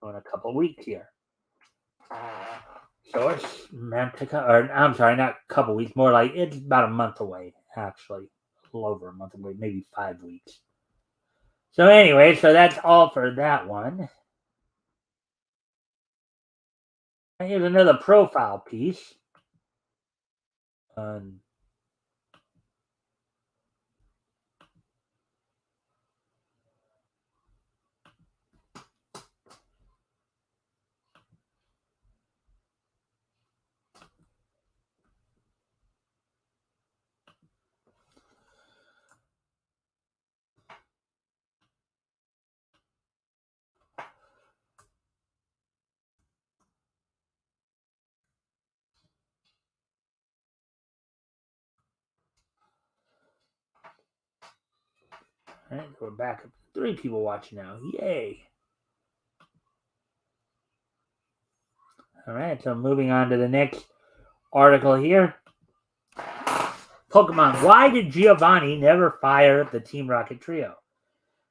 so in a couple weeks here. So it's meant to come, or I'm sorry, not a couple weeks, more like it's about a month away, actually. A little over a month away, maybe 5 weeks. So anyway, so that's all for that one. Here's another profile piece. Um, all right, we're back up to 3 people watching now. Yay! All right, so moving on to the next article here. Pokemon. Why did Giovanni never fire the Team Rocket trio?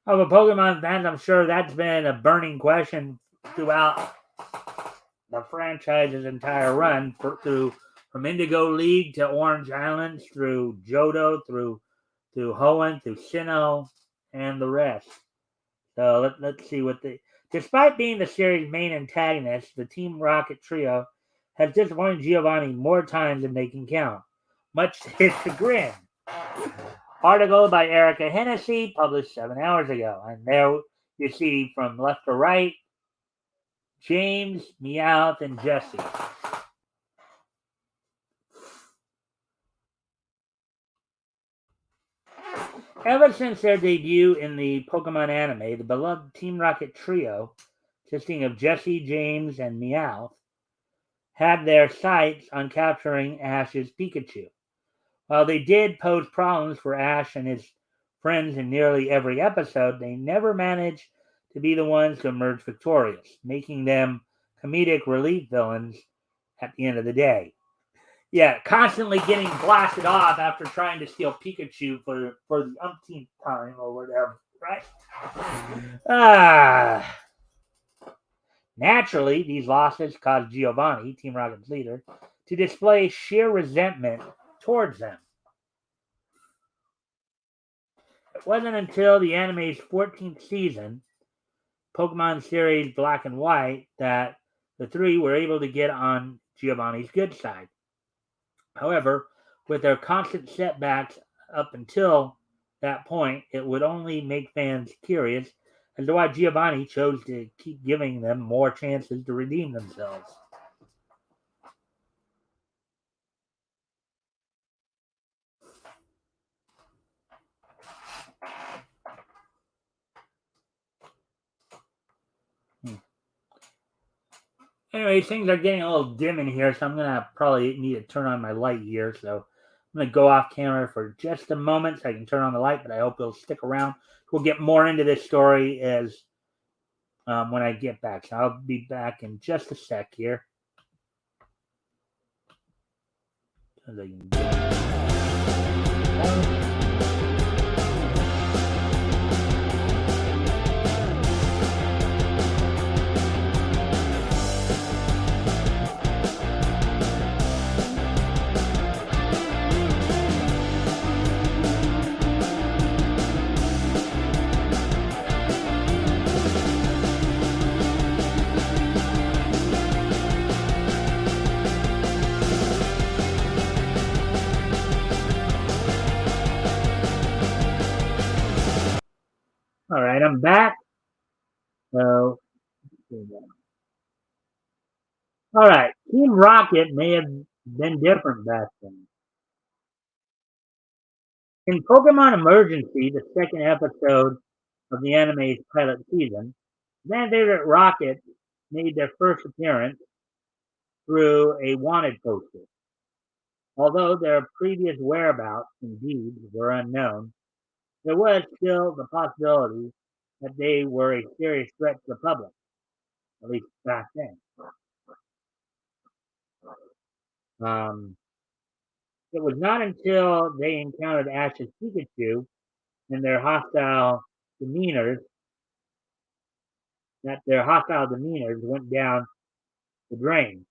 Of a Pokemon fans, I'm sure that's been a burning question throughout the franchise's entire run, from Indigo League to Orange Islands, through Johto, through Hoenn, through Sinnoh, and the rest. So let's see what the. Despite being the series' main antagonist, the Team Rocket trio has disappointed Giovanni more times than they can count, much to his chagrin. Article by Erica Hennessy, published 7 hours ago. And there you see from left to right, James, Meowth, and Jesse. Ever since their debut in the Pokemon anime, the beloved Team Rocket trio, consisting of Jesse, James, and Meowth, had their sights on capturing Ash's Pikachu. While they did pose problems for Ash and his friends in nearly every episode, they never managed to be the ones to emerge victorious, making them comedic relief villains at the end of the day. Yeah, constantly getting blasted off after trying to steal Pikachu for the umpteenth time or whatever, right? Naturally, these losses caused Giovanni, Team Rocket's leader, to display sheer resentment towards them. It wasn't until the anime's 14th season, Pokemon series Black and White, that the three were able to get on Giovanni's good side. However, with their constant setbacks up until that point, it would only make fans curious as to why Giovanni chose to keep giving them more chances to redeem themselves. Anyway, things are getting a little dim in here, so I'm going to probably need to turn on my light here. So I'm going to go off camera for just a moment so I can turn on the light, but I hope you'll stick around. We'll get more into this story as when I get back. So I'll be back in just a sec here. All right, I'm back. So, all right, Team Rocket may have been different back then. In Pokemon Emergency, the second episode of the anime's pilot season, Van Favorite Rocket made their first appearance through a wanted poster. Although their previous whereabouts and deeds were unknown, there was still the possibility that they were a serious threat to the public, at least back then. Um, it was not until they encountered Ash's Pikachu and their hostile demeanors that their hostile demeanors went down the drain.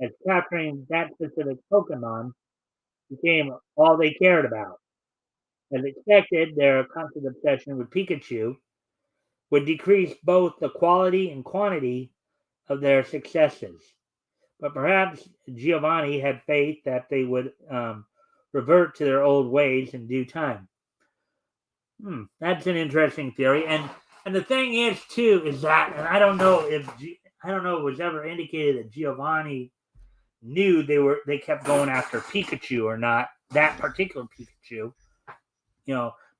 as capturing that specific Pokemon became all they cared about. As expected, their constant obsession with Pikachu would decrease both the quality and quantity of their successes. But perhaps Giovanni had faith that they would revert to their old ways in due time. That's an interesting theory, and the thing is too is that, and I don't know if it was ever indicated that Giovanni knew they kept going after Pikachu or not, that particular Pikachu.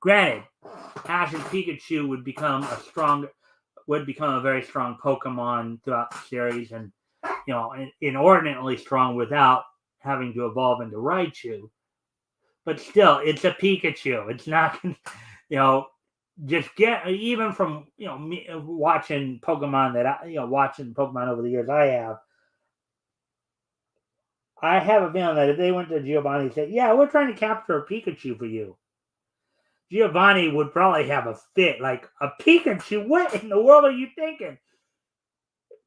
Granted, Ash's Pikachu would become a very strong Pokemon throughout the series, and inordinately strong without having to evolve into Raichu. But still, it's a Pikachu. It's not, just get even from me watching Pokemon watching Pokemon over the years I have a feeling that if they went to Giovanni and said, "Yeah, we're trying to capture a Pikachu for you," Giovanni would probably have a fit. Like, a Pikachu? What in the world are you thinking?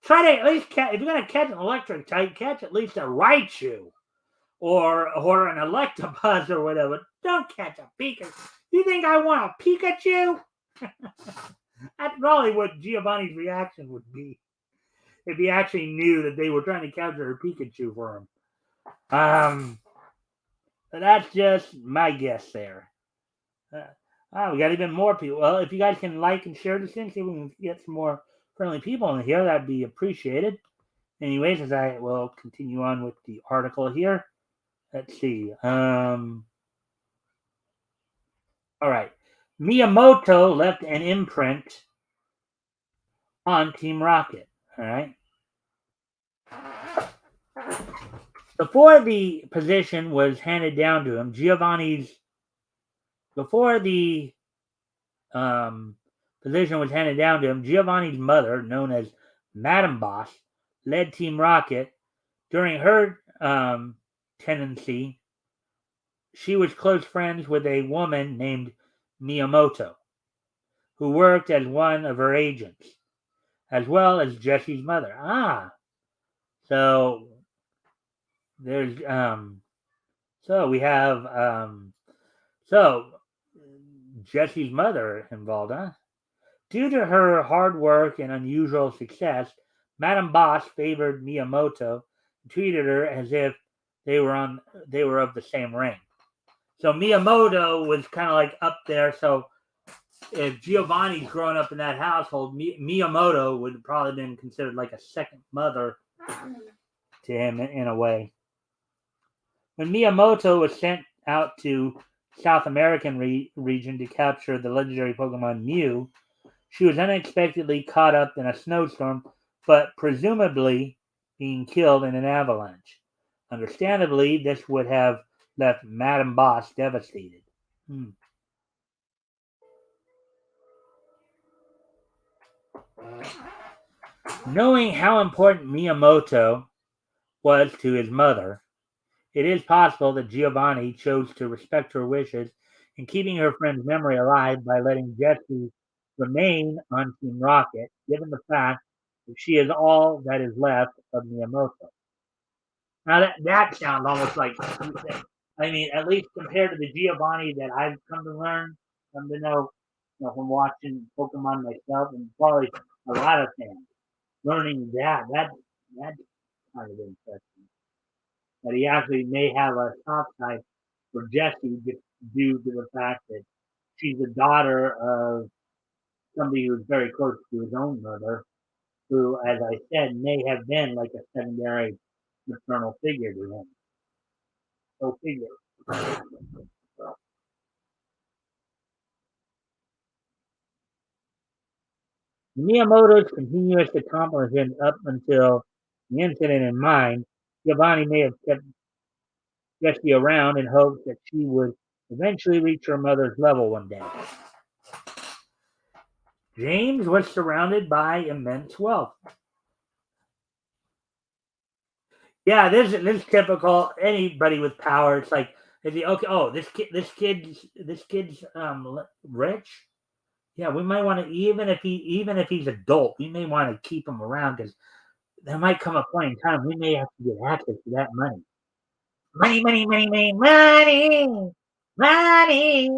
Try to at least catch, if you're going to catch an electric type, catch at least a Raichu or an Electabuzz or whatever. Don't catch a Pikachu. You think I want a Pikachu? That's probably what Giovanni's reaction would be if he actually knew that they were trying to capture a Pikachu for him. But that's just my guess there. We got even more people. Well, if you guys can like and share this thing, see if we can get some more friendly people in here, that'd be appreciated. Anyways, as I will continue on with the article here. Let's see. All right. Miyamoto left an imprint on Team Rocket. All right. Before the position was handed down to him, Giovanni's mother, known as Madam Boss, led Team Rocket. During her tenancy, she was close friends with a woman named Miyamoto, who worked as one of her agents, as well as Jesse's mother. So there's so we have Jesse's mother involved, huh? Due to her hard work and unusual success, Madame Boss favored Miyamoto and treated her as if they were of the same rank. So Miyamoto was kind of like up there. So if Giovanni's growing up in that household, Miyamoto would have probably been considered like a second mother to him in a way. When Miyamoto was sent out to South American region to capture the legendary Pokemon Mew, she was unexpectedly caught up in a snowstorm, but presumably being killed in an avalanche. Understandably, this would have left Madame Boss devastated. Knowing how important Miyamoto was to his mother, it is possible that Giovanni chose to respect her wishes in keeping her friend's memory alive by letting Jessie remain on Team Rocket, given the fact that she is all that is left of Miyamoto. Now that sounds almost like, I mean, at least compared to the Giovanni that I've come to know, from watching Pokemon myself, and probably a lot of fans, learning that's kind of interesting. That he actually may have a soft side for Jessie just due to the fact that she's the daughter of somebody who's very close to his own mother, who, as I said, may have been like a secondary maternal figure to him. Go figure. Miyamoto's continuous accomplishments up until the incident in mind, Giovanni may have kept Jessie around in hopes that she would eventually reach her mother's level one day. James was surrounded by immense wealth. Yeah, this is typical. Anybody with power, it's like, is he okay? Oh, this kid's rich. Yeah, we might want to, even if he's adult, we may want to keep him around because there might come a point in time we may have to get access to that money. Money, money, money, money, money,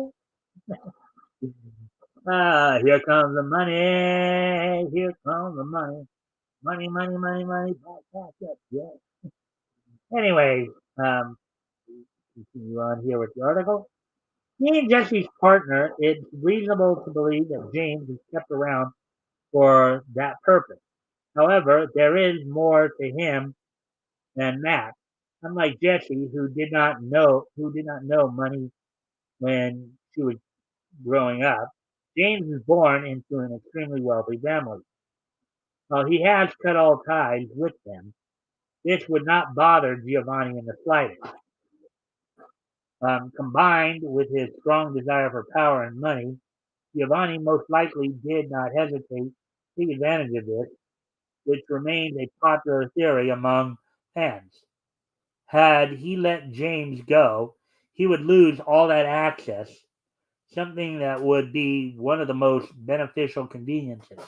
money. Here comes the money. Here comes the money. Money, money, money, money. Yeah. Anyway, um, continue on here with the article. Being Jesse's partner, it's reasonable to believe that James is kept around for that purpose. However, there is more to him than that. Unlike Jesse, who did not know money when she was growing up, James was born into an extremely wealthy family. While he has cut all ties with them, this would not bother Giovanni in the slightest. Combined with his strong desire for power and money, Giovanni most likely did not hesitate to take advantage of this, which remains a popular theory among fans. Had he let James go, he would lose all that access, something that would be one of the most beneficial conveniences.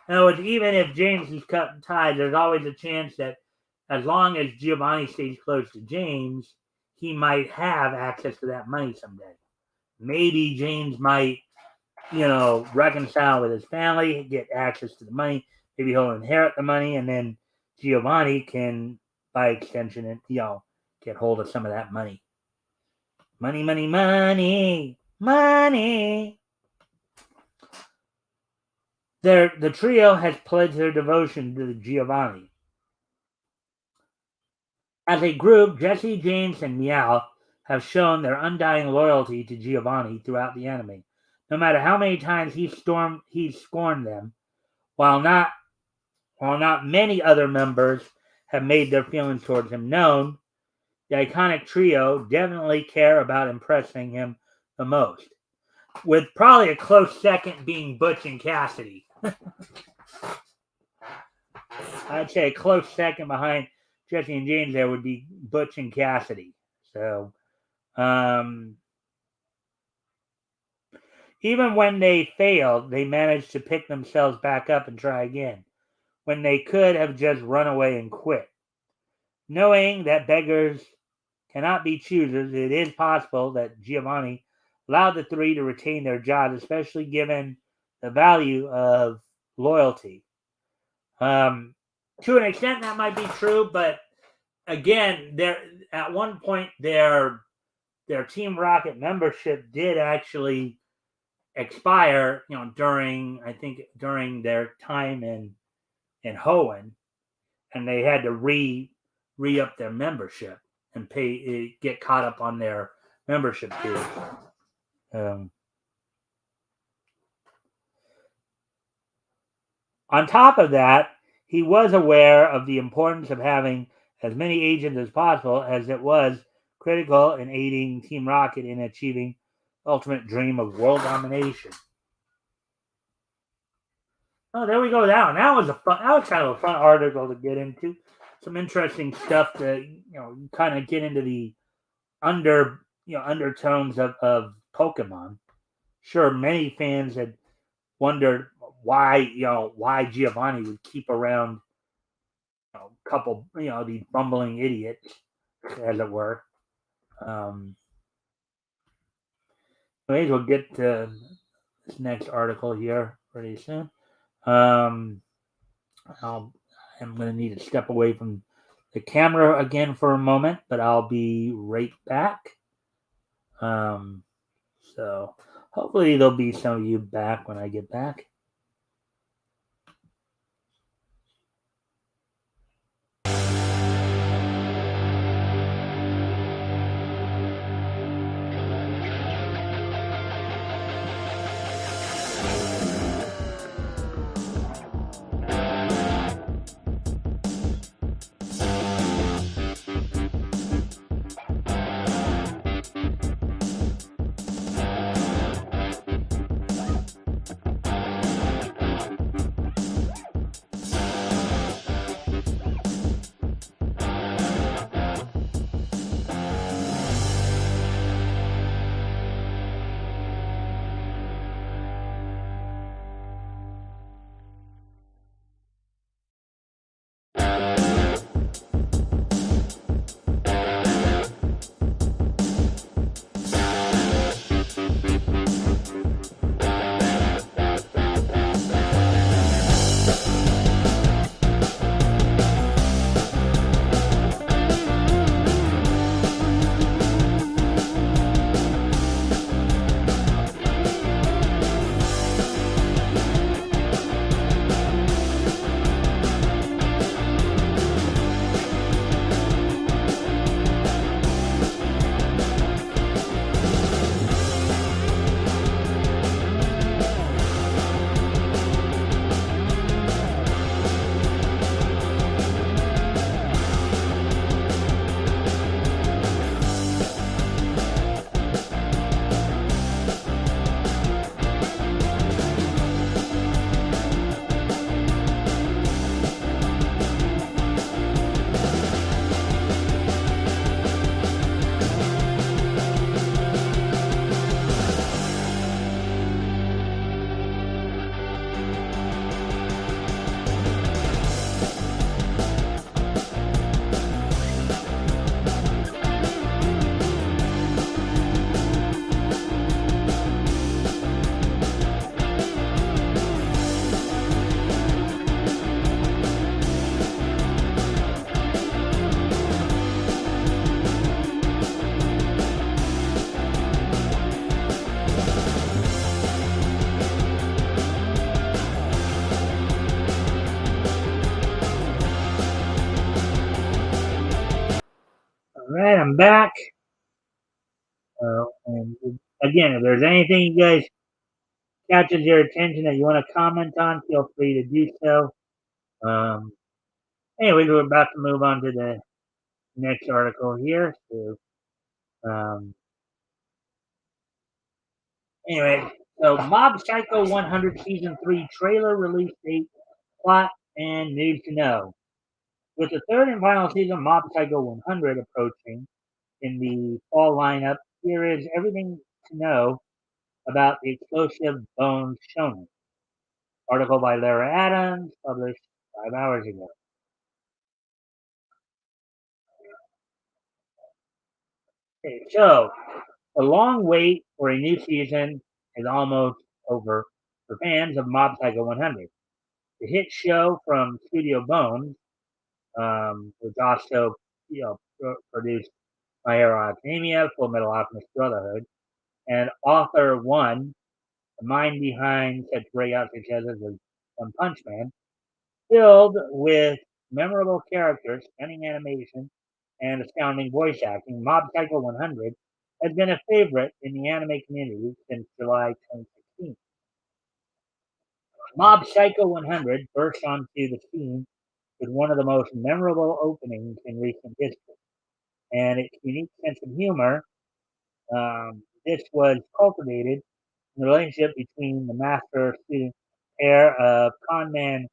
In other words, even if James is cut ties, there's always a chance that as long as Giovanni stays close to James, he might have access to that money someday. Maybe James might, reconcile with his family, get access to the money. Maybe he'll inherit the money, and then Giovanni can, by extension, get hold of some of that money. Money, money, money, money. The trio has pledged their devotion to Giovanni. As a group, Jesse, James, and Meow have shown their undying loyalty to Giovanni throughout the anime. No matter how many times he's scorned them, while not many other members have made their feelings towards him known, the iconic trio definitely care about impressing him the most, with probably a close second being Butch and Cassidy. I'd say a close second behind Jesse and James there would be Butch and Cassidy. So, even when they failed, they managed to pick themselves back up and try again, when they could have just run away and quit. Knowing that beggars cannot be choosers, it is possible that Giovanni allowed the three to retain their jobs, especially given the value of loyalty. To an extent, that might be true, but again, at one point their Team Rocket membership did actually expire. During their time in Hoenn, and they had to re up their membership and get caught up on their membership dues. On top of that, he was aware of the importance of having as many agents as possible, as it was critical in aiding Team Rocket in achieving the ultimate dream of world domination. Oh, there we go. That was kind of a fun article to get into. Some interesting stuff to kind of get into the undertones of Pokemon. Sure, many fans had wondered why Giovanni would keep around a couple these bumbling idiots, as it were. Anyways, we'll get to this next article here pretty soon. I'm going to need to step away from the camera again for a moment, but I'll be right back. So hopefully there'll be some of you back when I get back. right, I'm back. And again, if there's anything you guys catches your attention that you want to comment on, feel free to do so. Um, Anyways, we're about to move on to the next article here. Um, anyway, so Mob Psycho 100 Season 3 trailer release date, plot, and news to know. With the third and final season of Mob Psycho 100 approaching in the fall lineup, here is everything to know about the explosive Bones Shonen. Article by Lara Adams, published 5 hours ago. Okay, so the long wait for a new season is almost over for fans of Mob Psycho 100. The hit show from Studio Bones, which also produced My Hero Academia, Full Metal Alchemist Brotherhood, and author one, the mind behind such breakout successes as One Punch Man, filled with memorable characters, stunning animation, and astounding voice acting. Mob Psycho 100 has been a favorite in the anime community since July 2016. Mob Psycho 100 burst onto the scene with one of the most memorable openings in recent history, and its unique sense of humor. This was cultivated in the relationship between the master-student pair of conman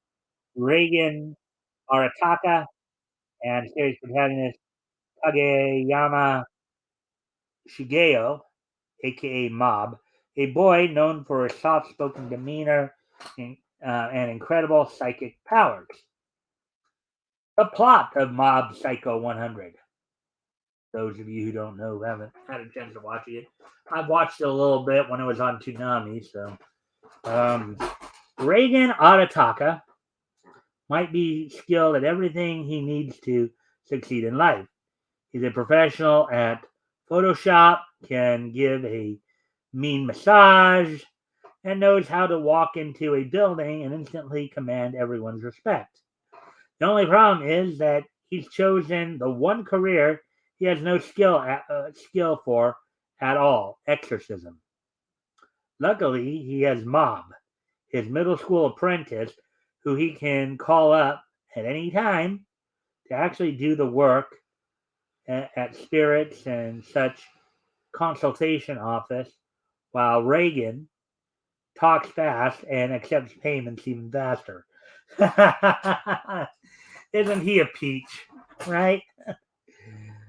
Reagan Arataka and series protagonist Kageyama Shigeo, aka Mob, a boy known for his soft spoken demeanor and incredible psychic powers. The plot of Mob Psycho 100. Those of you who don't know, haven't had a chance to watch it. I've watched it a little bit when it was on Toonami. So, Reagan Arataka might be skilled at everything he needs to succeed in life. He's a professional at Photoshop, can give a mean massage, and knows how to walk into a building and instantly command everyone's respect. The only problem is that he's chosen the one career he has no skill for at all: exorcism. Luckily, he has Mob, his middle school apprentice, who he can call up at any time to actually do the work at spirits and such consultation office, while Reagan talks fast and accepts payments even faster. Isn't he a peach, right?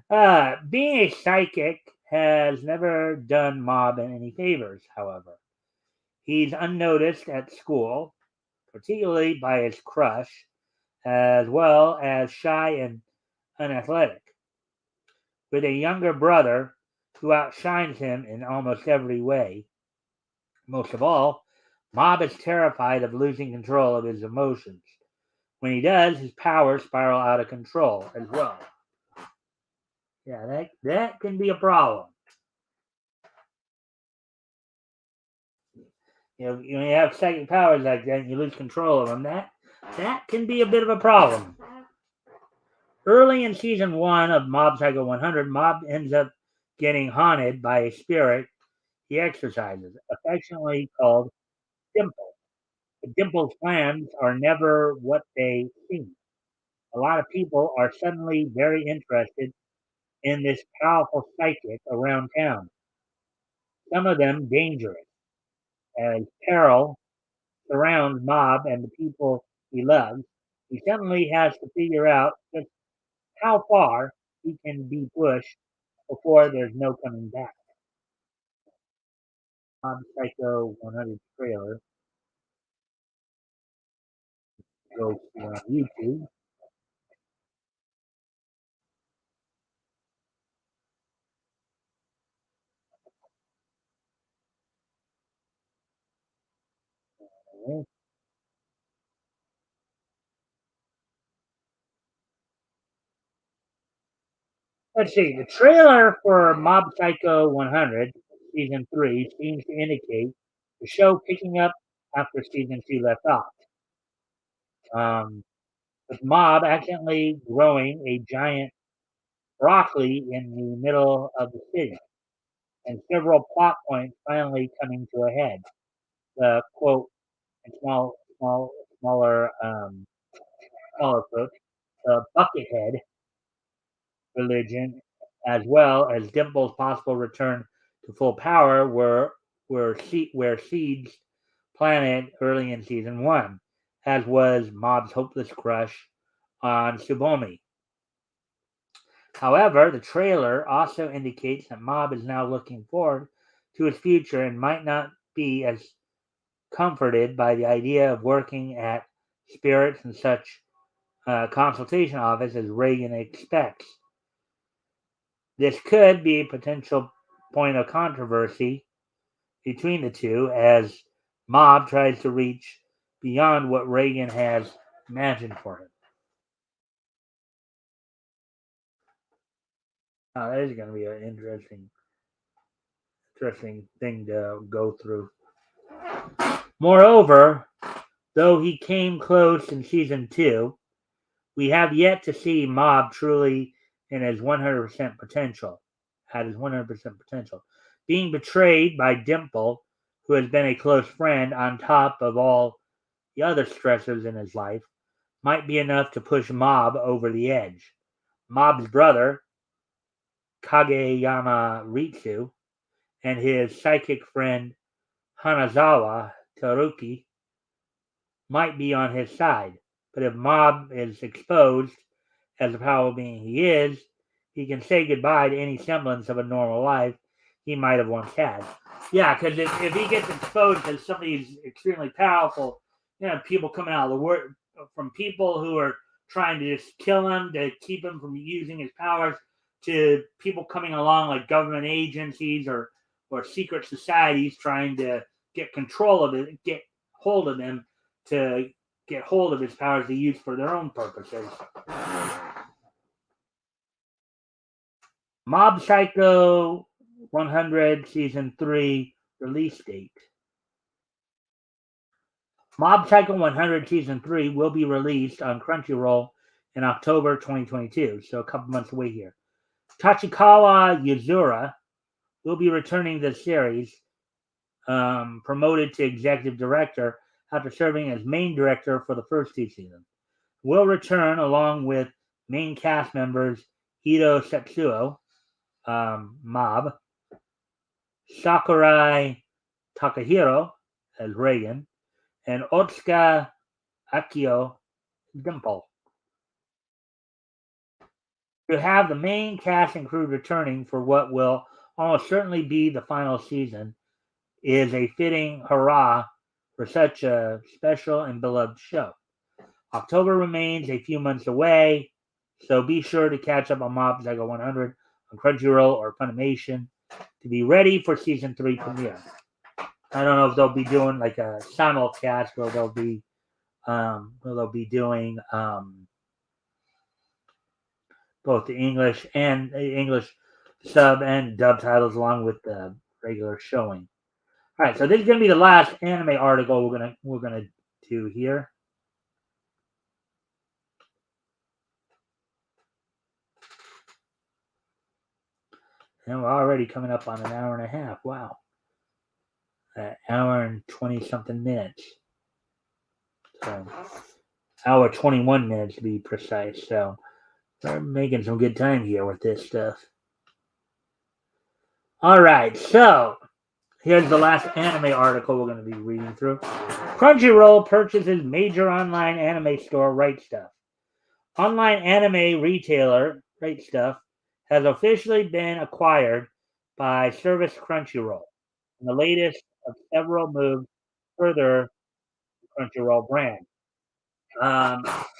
Being a psychic has never done Mob any favors, however. He's unnoticed at school, particularly by his crush, as well as shy and unathletic. With a younger brother who outshines him in almost every way, most of all, Mob is terrified of losing control of his emotions. When he does, his powers spiral out of control as well. Yeah, that can be a problem. When you have psychic powers like that and you lose control of them, that can be a bit of a problem. Early in season 1 of Mob Psycho 100, Mob ends up getting haunted by a spirit he exorcises, affectionately called Dimple. But Dimple's plans are never what they seem. A lot of people are suddenly very interested in this powerful psychic around town, some of them dangerous, as peril surrounds Mob and the people he loves. He suddenly has to figure out just how far he can be pushed before there's no coming back. Mob Psycho 100 trailer goes on YouTube. Let's see. The trailer for Mob Psycho 100 season 3 seems to indicate the show picking up after season 2 left off. Um, with Mob accidentally growing a giant broccoli in the middle of the city, and several plot points finally coming to a head. The quote and smaller smaller quote, the Buckethead religion, as well as Dimple's possible return to full power, were seeds planted early in season one, as was Mob's hopeless crush on Tsubomi. However, the trailer also indicates that Mob is now looking forward to his future and might not be as comforted by the idea of working at spirits and such consultation office as Reagan expects. This could be a potential point of controversy between the two as Mob tries to reach beyond what Reagan has imagined for him. That is going to be an interesting thing to go through. Moreover, though he came close in season two, we have yet to see Mob truly in his 100% potential. At his 100% potential, being betrayed by Dimple, who has been a close friend, on top of all the other stressors in his life, might be enough to push Mob over the edge. Mob's brother, Kageyama Ritsu, and his psychic friend Hanazawa Teruki might be on his side, but if Mob is exposed as the powerful being he is, he can say goodbye to any semblance of a normal life he might have once had. Yeah, because if he gets exposed as somebody who's extremely powerful, people coming out of the work from people who are trying to just kill him to keep him from using his powers, to people coming along like government agencies or secret societies trying to get control of it, get hold of him to get hold of his powers to use for their own purposes. Mob Psycho 100 Season 3 release date. Mob Psycho 100 Season 3 will be released on Crunchyroll in October 2022, so a couple months away here. Tachikawa Yuzura will be returning to the series, promoted to executive director after serving as main director for the first two seasons. Will return along with main cast members Hiro Setsuo, Mob, Sakurai Takahiro as Reagan, and Otsuka Akio Dimple. To have the main cast and crew returning for what will almost certainly be the final season is a fitting hurrah for such a special and beloved show. October remains a few months away, so be sure to catch up on Mob Psycho 100 on Crunchyroll or Funimation to be ready for season 3 premiere. I don't know if they'll be doing like a simulcast where they'll be doing both the English sub and dub titles along with the regular showing. All right, so this is going to be the last anime article we're gonna do here. And we're already coming up on an hour and a half. Wow. An hour and 20-something minutes. So, hour 21 minutes to be precise. So, we're making some good time here with this stuff. All right, so here's the last anime article we're going to be reading through. Crunchyroll purchases major online anime store Right Stuff. Online anime retailer Right Stuff has officially been acquired by service Crunchyroll, and the latest of several moves further the Crunchyroll brand.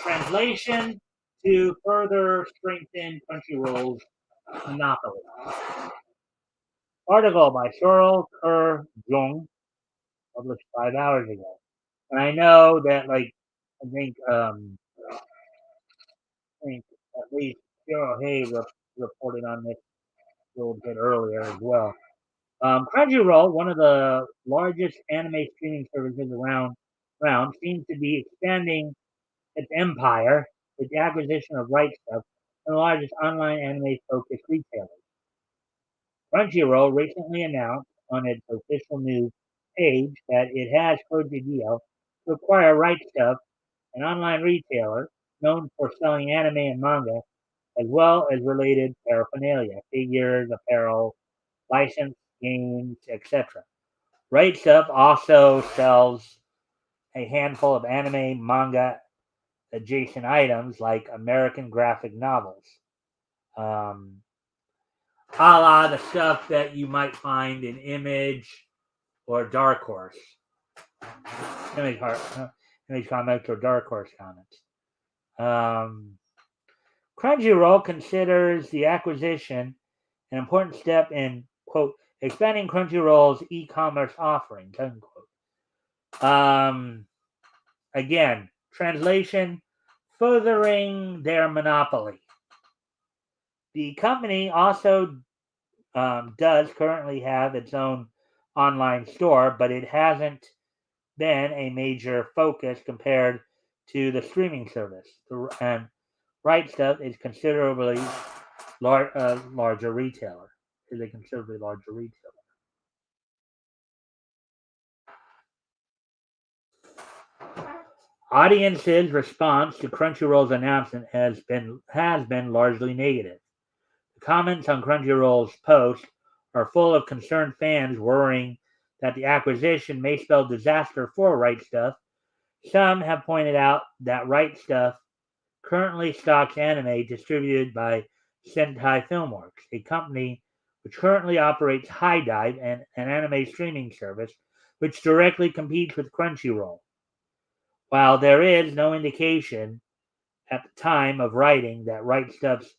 Translation to further strengthen Crunchyroll's monopoly. Article by Sorrel Kerr Jung, published 5 hours ago. And I know that, like, I think at least Cheryl Hay reported on this a little bit earlier as well. Crunchyroll, one of the largest anime streaming services around, seems to be expanding its empire with the acquisition of Right Stuff and the largest online anime-focused retailers. Crunchyroll recently announced on its official news page that it has closed a deal to acquire Right Stuf, an online retailer known for selling anime and manga, as well as related paraphernalia, figures, apparel, licensed games, etc. Right Stuf also sells a handful of anime, manga adjacent items like American graphic novels. Um, a la the stuff that you might find in Image or Dark Horse. Image Comics or Dark Horse Comics. Crunchyroll considers the acquisition an important step in, quote, expanding Crunchyroll's e-commerce offerings, unquote. Again, translation, furthering their monopoly. The company also does currently have its own online store, but it hasn't been a major focus compared to the streaming service. And Right Stuf is considerably larger retailer. Is a considerably larger retailer. Audiences' response to Crunchyroll's announcement has been largely negative. The comments on Crunchyroll's post are full of concerned fans worrying that the acquisition may spell disaster for Right Stuf. Some have pointed out that Right Stuf currently stocks anime distributed by Sentai Filmworks, a company which currently operates High Dive, an anime streaming service which directly competes with Crunchyroll. While there is no indication at the time of writing that Right Stuf's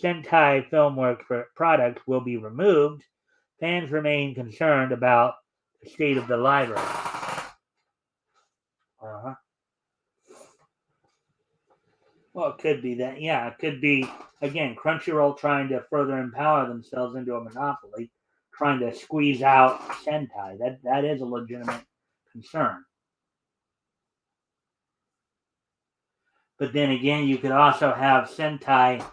Sentai Filmworks products will be removed, fans remain concerned about the state of the library. Well, it could be that. Yeah, it could be, again, Crunchyroll trying to further empower themselves into a monopoly, trying to squeeze out Sentai. That is a legitimate concern. But then again, you could also have Sentai.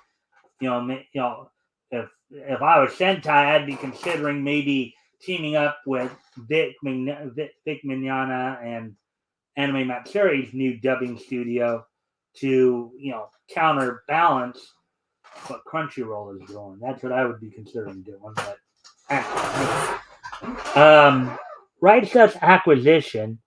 If I was Sentai, I'd be considering maybe teaming up with Vic Mignogna and Anime Matsuri's new dubbing studio to counterbalance what Crunchyroll is doing. That's what I would be considering doing. But Right Stuf's acquisition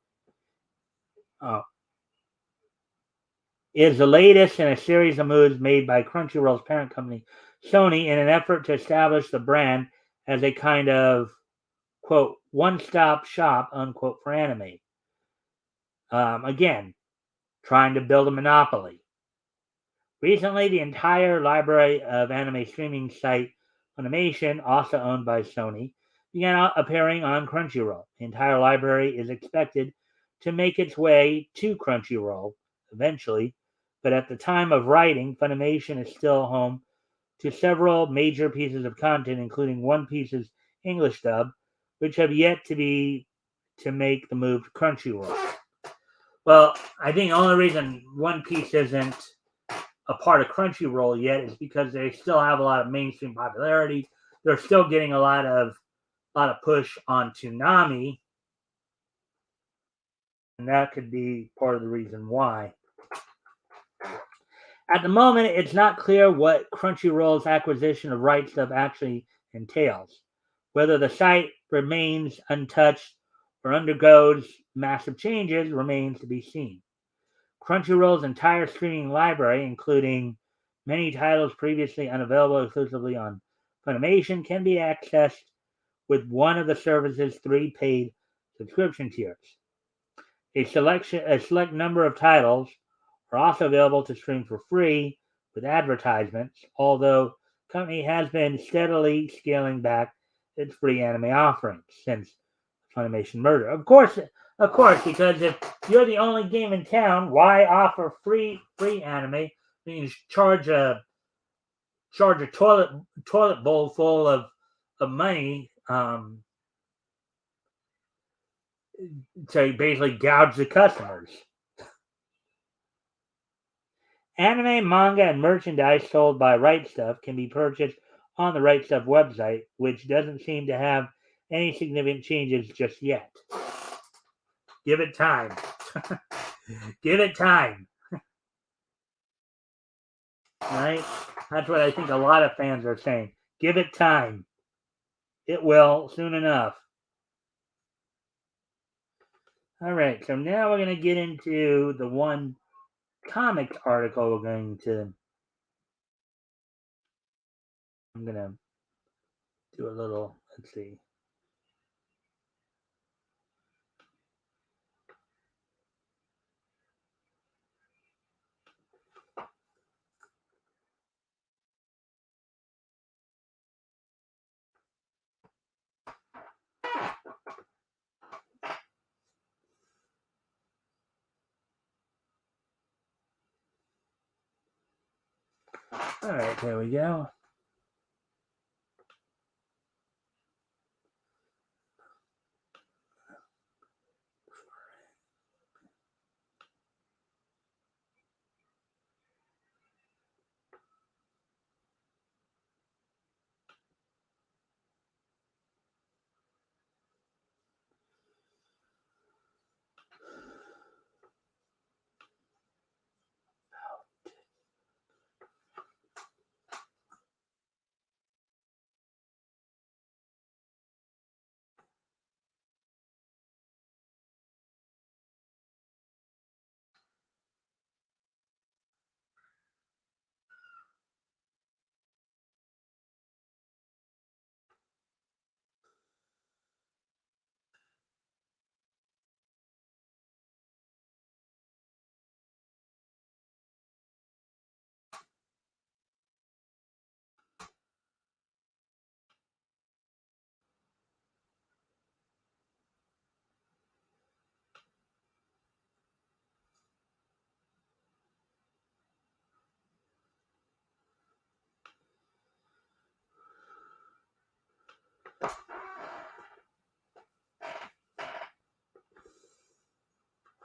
is the latest in a series of moves made by Crunchyroll's parent company, Sony, in an effort to establish the brand as a kind of, quote, one-stop shop, unquote, for anime. Again, trying to build a monopoly. Recently, the entire library of anime streaming site Funimation, also owned by Sony, began appearing on Crunchyroll. The entire library is expected to make its way to Crunchyroll eventually, but at the time of writing, Funimation is still home to several major pieces of content, including One Piece's English dub, which have yet to make the move to Crunchyroll. Well, I think the only reason One Piece isn't a part of Crunchyroll yet is because they still have a lot of mainstream popularity. They're still getting a lot of push on Toonami, and that could be part of the reason why. At the moment, it's not clear what Crunchyroll's acquisition of Right Stuf actually entails. Whether the site remains untouched or undergoes massive changes remains to be seen. Crunchyroll's entire streaming library, including many titles previously unavailable exclusively on Funimation, can be accessed with one of the service's 3 paid subscription tiers. A select number of titles are also available to stream for free with advertisements, although the company has been steadily scaling back its free anime offerings since Funimation merger. Of course, because if you're the only game in town, why offer free anime? You charge a toilet bowl full of money to basically gouge the customers. Anime, manga, and merchandise sold by Right Stuff can be purchased on the Right Stuff website, which doesn't seem to have any significant changes just yet. Give it time. Give it time. Right? That's what I think a lot of fans are saying. Give it time. It will soon enough. All right, so now we're going to get into the one comics article we're going to. I'm going to do a little, let's see. All right, there we go.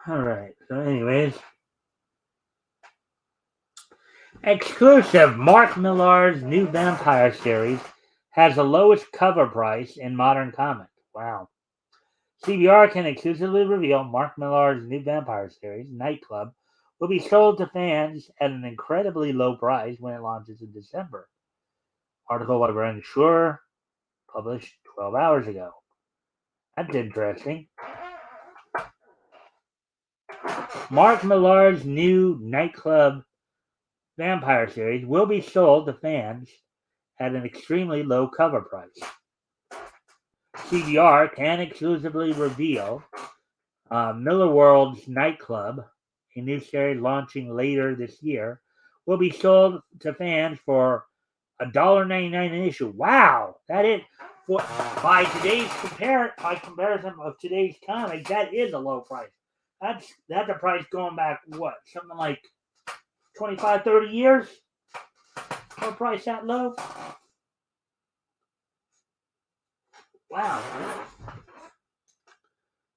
All right, so anyways. Exclusive Mark Millar's new Vampire series has the lowest cover price in modern comics. Wow. CBR can exclusively reveal Mark Millar's new Vampire series, Nightclub, will be sold to fans at an incredibly low price when it launches in December. Article by Brian Schur, published 12 hours ago. That's interesting. Mark Millar's new Nightclub Vampire series will be sold to fans at an extremely low cover price. CBR can exclusively reveal Miller World's Nightclub, a new series launching later this year, will be sold to fans for $1.99 an issue. Wow, that is by comparison of today's comics, that is a low price. That's a price going back something like 25, 30 years for a price that low. Wow.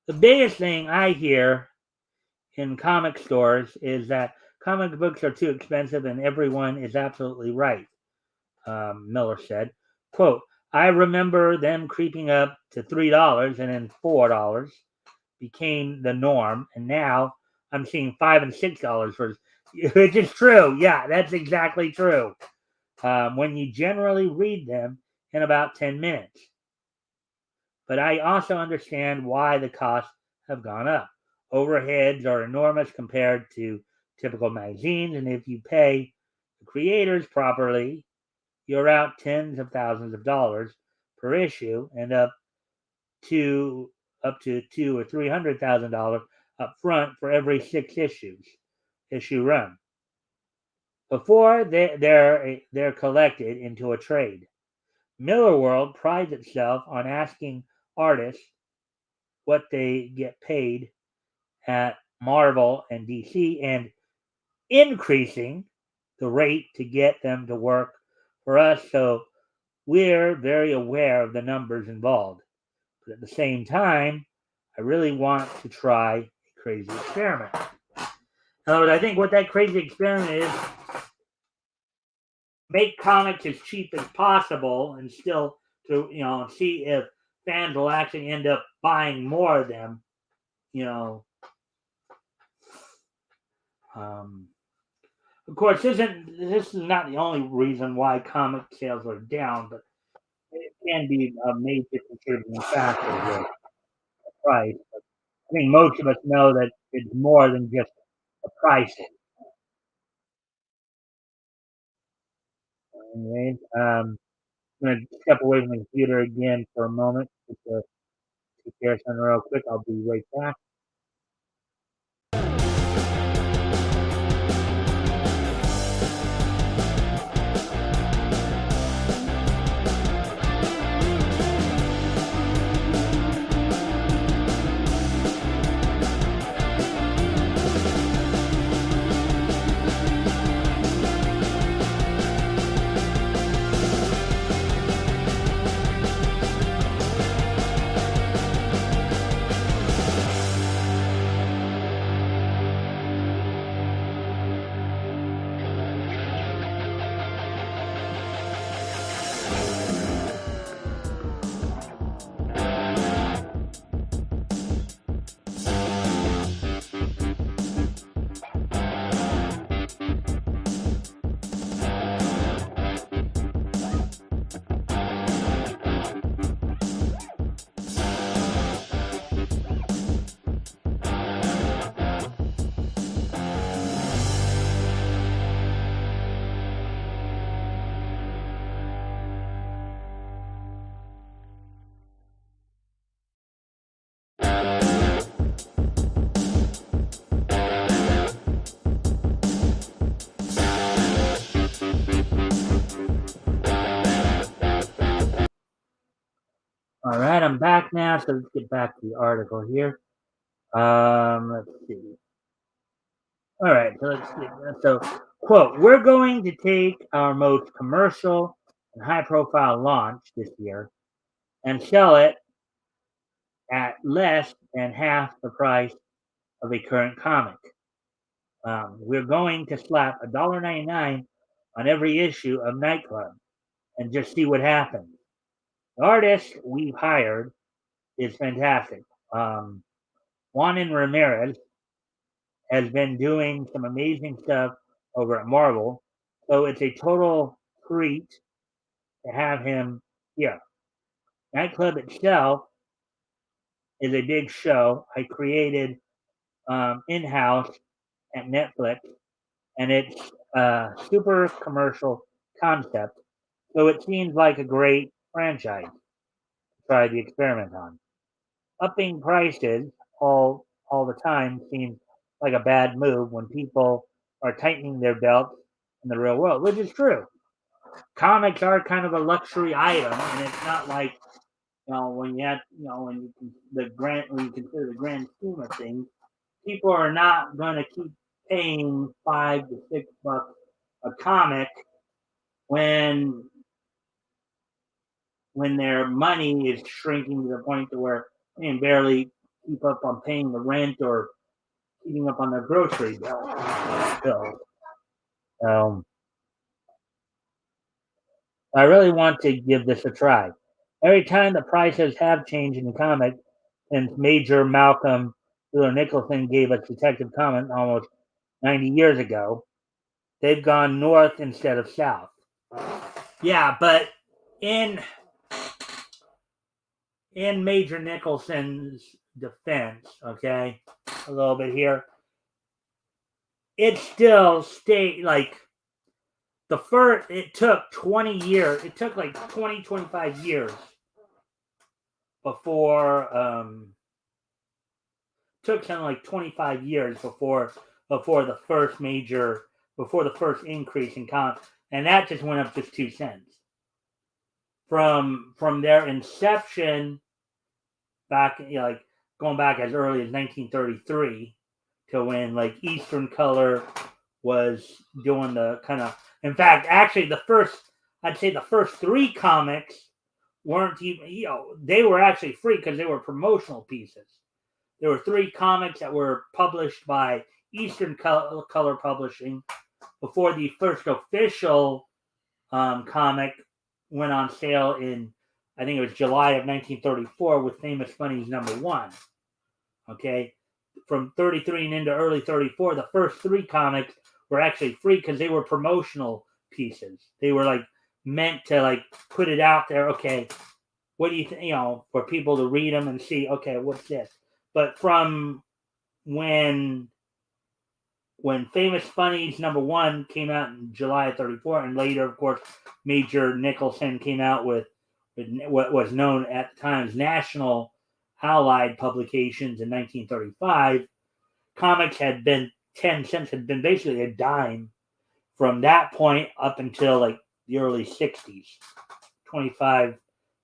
The biggest thing I hear in comic stores is that comic books are too expensive and everyone is absolutely right, Miller said. Quote, I remember them creeping up to $3 and then $4 became the norm, and now I'm seeing $5 and $6 for which is true. Yeah, that's exactly true. When you generally read them in about 10 minutes. But I also understand why the costs have gone up. Overheads are enormous compared to typical magazines, and if you pay the creators properly, you're out tens of thousands of dollars per issue, and up to $200,000 or $300,000 up front for every 6 issue run before they're collected into a trade. Miller World prides itself on asking artists what they get paid at Marvel and DC and increasing the rate to get them to work for us. So we're very aware of the numbers involved. But at the same time, I really want to try a crazy experiment. So I think what that crazy experiment is, make comics as cheap as possible and still to see if fans will actually end up buying more of them. You know, of course, this is not the only reason why comic sales are down, but it can be a major contributing factor with the price. But I think most of us know that it's more than just the price. Anyway, I'm going to step away from the computer again for a moment just to take care of something real quick. I'll be right back. All right, I'm back now, so let's get back to the article here. Let's see. All right, so let's see. So, quote, we're going to take our most commercial and high profile launch this year and sell it at less than half the price of a current comic. We're going to slap $1.99 on every issue of Nightclub and just see what happens. The artist we've hired is fantastic. Juanin Ramirez has been doing some amazing stuff over at Marvel, so it's a total treat to have him here. Nightclub itself is a big show I created in house at Netflix, and it's a super commercial concept, so it seems like a great franchise to try the experiment on. Upping prices all the time seems like a bad move when people are tightening their belts in the real world, which is true. Comics are kind of a luxury item, and it's not like when you have when you when you consider the grand scheme of things, people are not going to keep paying $5 to $6 a comic when their money is shrinking to the point to where they can barely keep up on paying the rent or keeping up on their grocery bill. So, um, I really want to give this a try. Every time the prices have changed in the comic since Major Malcolm Wheeler Nicholson gave us Detective Comics almost 90 years ago, they've gone north instead of south. Yeah, but in Major Nicholson's defense, okay, a little bit here, it still stayed like it took 20 years, it took like 25 years before took something like 25 years before the first increase in comp, and that just went up just 2 cents from their inception back, like going back as early as 1933 to when like Eastern Color was doing the kind of. In fact, actually, I'd say the first 3 comics weren't even, they were actually free because they were promotional pieces. There were 3 comics that were published by Eastern Color Publishing before the first official comic went on sale in, I think it was July of 1934 with Famous Funnies #1. Okay, from 33 and into early 34, the first 3 comics were actually free because they were promotional pieces. They were like meant to like put it out there. Okay, what do you think? For people to read them and see. Okay, what's this? But from when Famous Funnies #1 came out in July of 34, and later, of course, Major Nicholson came out with what was known at the time as National Allied Publications in 1935. Comics had been 10 cents, had been basically a dime from that point up until like the early 60s, 25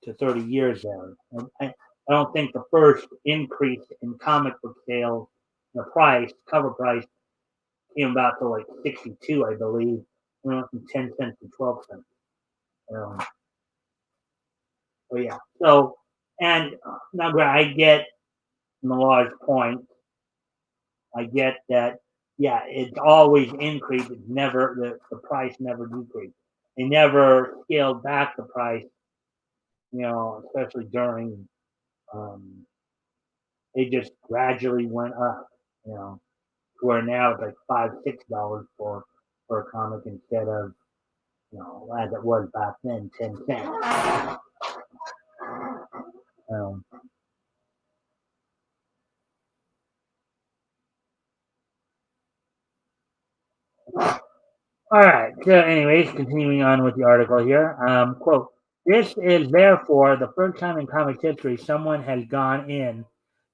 to 30 years there. And I don't think the first increase in comic book sales, the price, cover price, came about to like 62, I believe. Went from 10 cents to 12 cents. So yeah. So, and now I get Millar's point. I get that. Yeah, it's always increased. It's never the price never decreased. They never scaled back the price. Especially during. Um, they just gradually went up. To where now it's like $5, $6 for a comic instead of as it was back then, 10 cents. Um, all right. So, anyways, continuing on with the article here. Quote: This is therefore the first time in comics history someone has gone in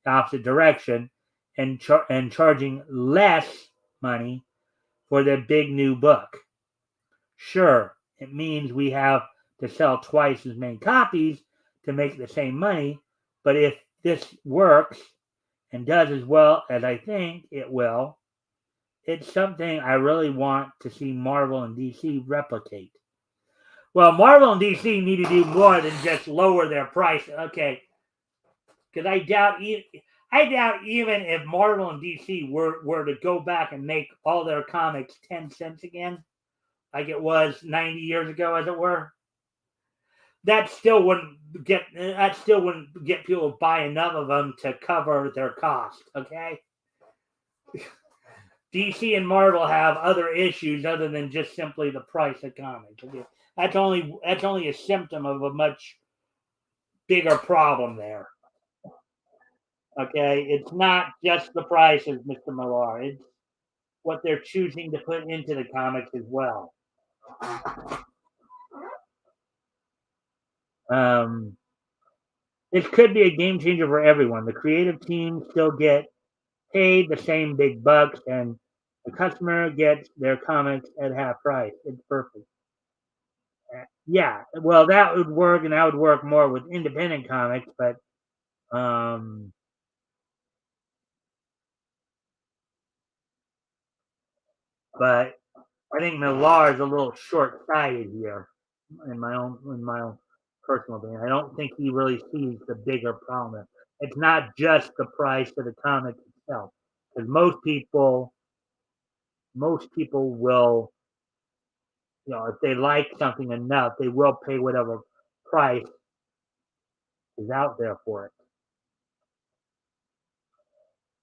the opposite direction and charging less money for their big new book. Sure, it means we have to sell twice as many copies to make the same money, but if this works and does as well as I think it will, it's something I really want to see Marvel and DC replicate. Well, Marvel and DC need to do more than just lower their price. Okay, because I doubt even if Marvel and DC were to go back and make all their comics 10 cents again, like it was 90 years ago, as it were, that still wouldn't get people to buy enough of them to cover their cost. Okay. DC and Marvel have other issues other than just simply the price of comics. Okay? That's only a symptom of a much bigger problem there. Okay, it's not just the prices, Mr. Millar. It's what they're choosing to put into the comics as well. This could be a game changer for everyone. The creative team still get paid the same big bucks, and the customer gets their comics at half price. It's perfect. Yeah, well, that would work, and that would work more with independent comics, but um, but I think Millar is a little short-sighted here, in my own personal opinion. I don't think he really sees the bigger problem. It's not just the price of the comic itself, because most people will, if they like something enough, they will pay whatever price is out there for it.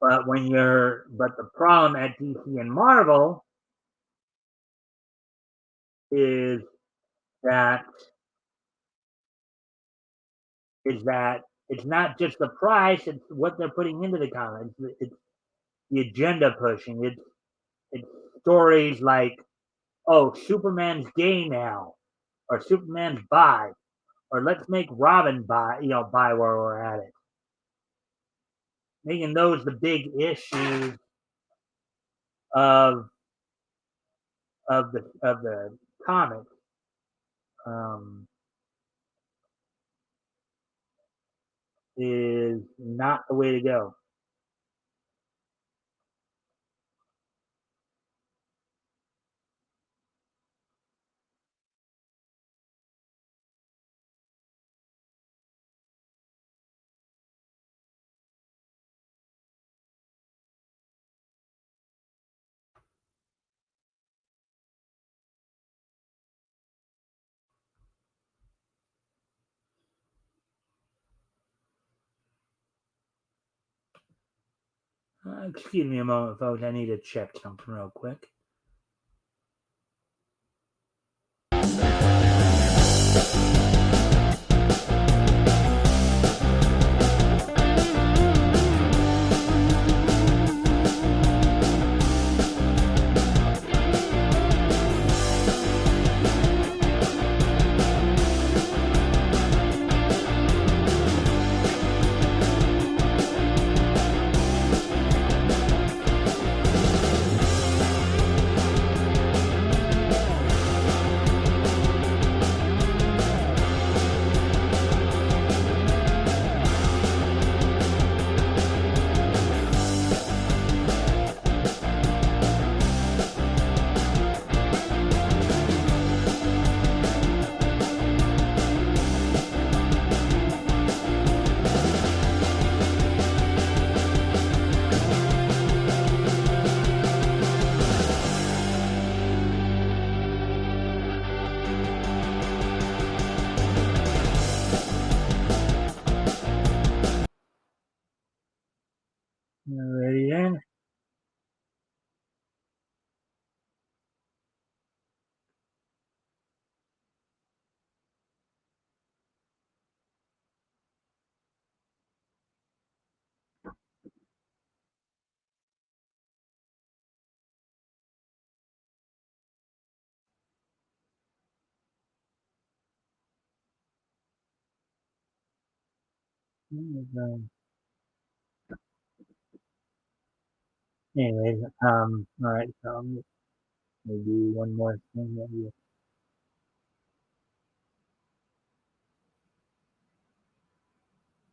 But the problem at DC and Marvel is that that it's not just the price; it's what they're putting into the comics. It's the agenda pushing. It's stories like, oh, Superman's gay now, or Superman's bi, or let's make Robin bi where we're at it. Making those the big issues of the comics um, is not the way to go. Excuse me a moment, folks. I need to check something real quick. Ready then? Anyways, all right. So maybe one more thing. Maybe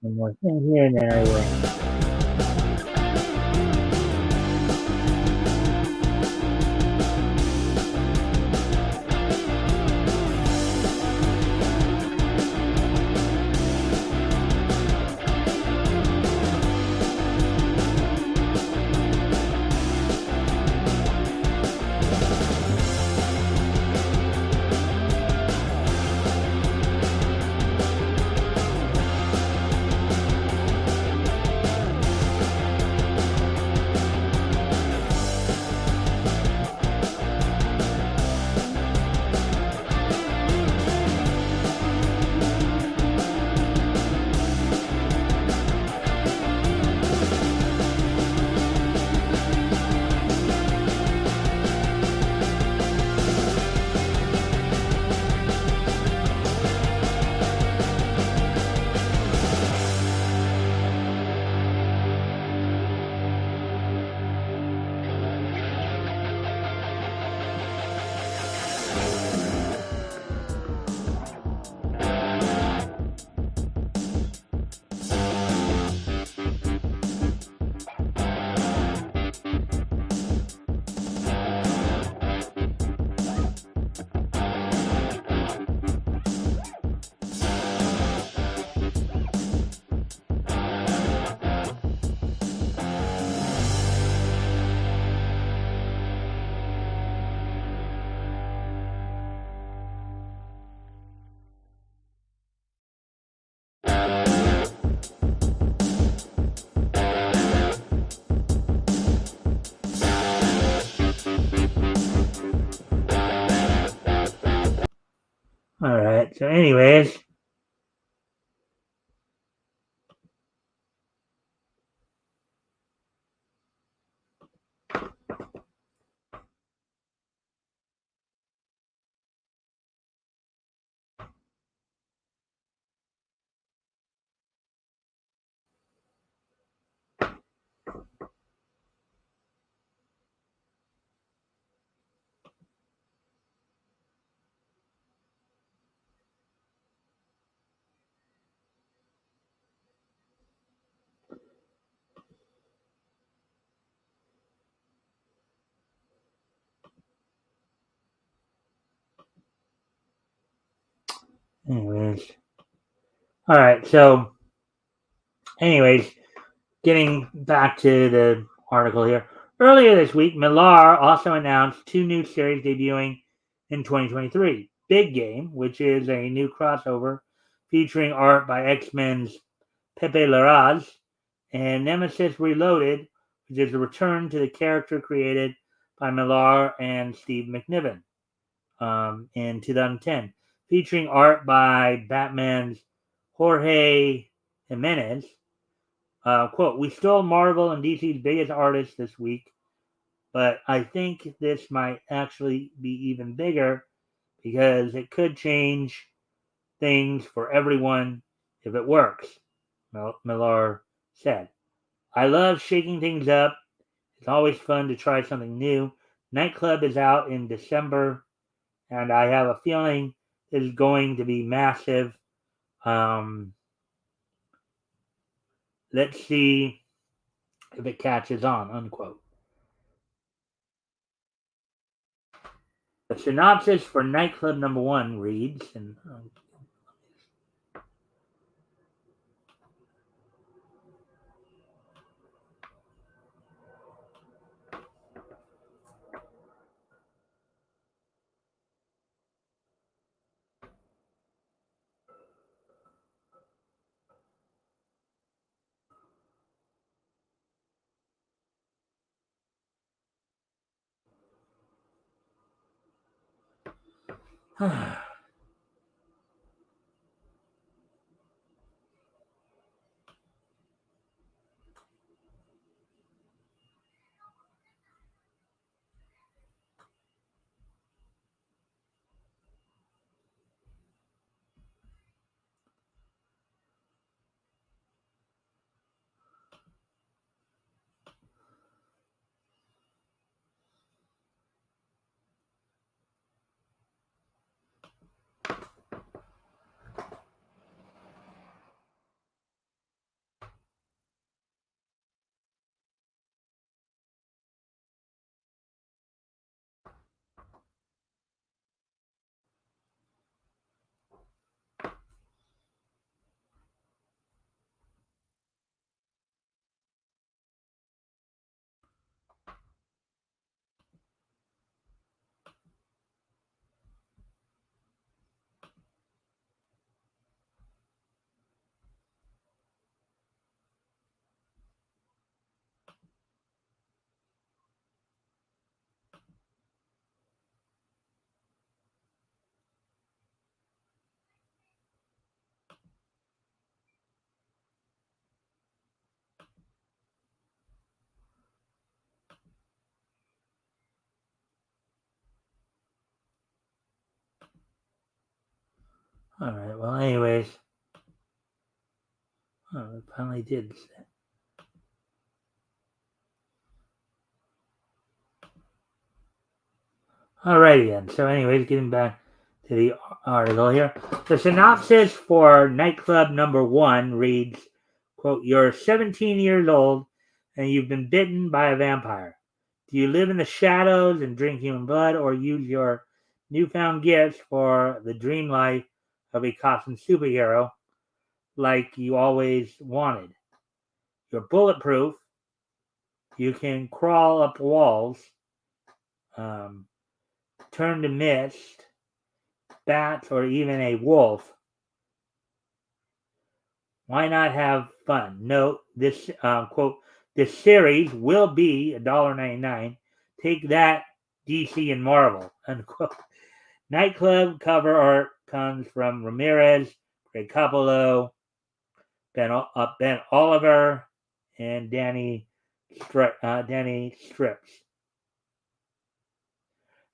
one more thing here, and then I will. All right. So, anyways, anyways. All right. So, anyways, getting back to the article here. Earlier this week, Millar also announced two new series debuting in 2023. Big Game, which is a new crossover featuring art by X-Men's Pepe Larraz, and Nemesis Reloaded, which is a return to the character created by Millar and Steve McNiven in 2010, featuring art by Batman's Jorge Jimenez. Quote, we stole Marvel and DC's biggest artists this week, but I think this might actually be even bigger because it could change things for everyone if it works, Millar said. I love shaking things up. It's always fun to try something new. Nightclub is out in December, and I have a feeling it is going to be massive. Let's see if it catches on, unquote. The synopsis for Nightclub number 1 reads, and all right. Well, anyways, it finally did. Alrighty then. So, anyways, getting back to the article here. The synopsis for Nightclub number 1 reads, quote, you're 17 years old and you've been bitten by a vampire. Do you live in the shadows and drink human blood or use your newfound gifts for the dream life of a costume superhero like you always wanted? You're bulletproof. You can crawl up walls, turn to mist, bats, or even a wolf. Why not have fun? Note this quote: this series will be $1.99. Take that, DC and Marvel. Unquote. Nightclub cover art comes from Ramirez, Greg Capullo, Ben Oliver, and Danny Strips.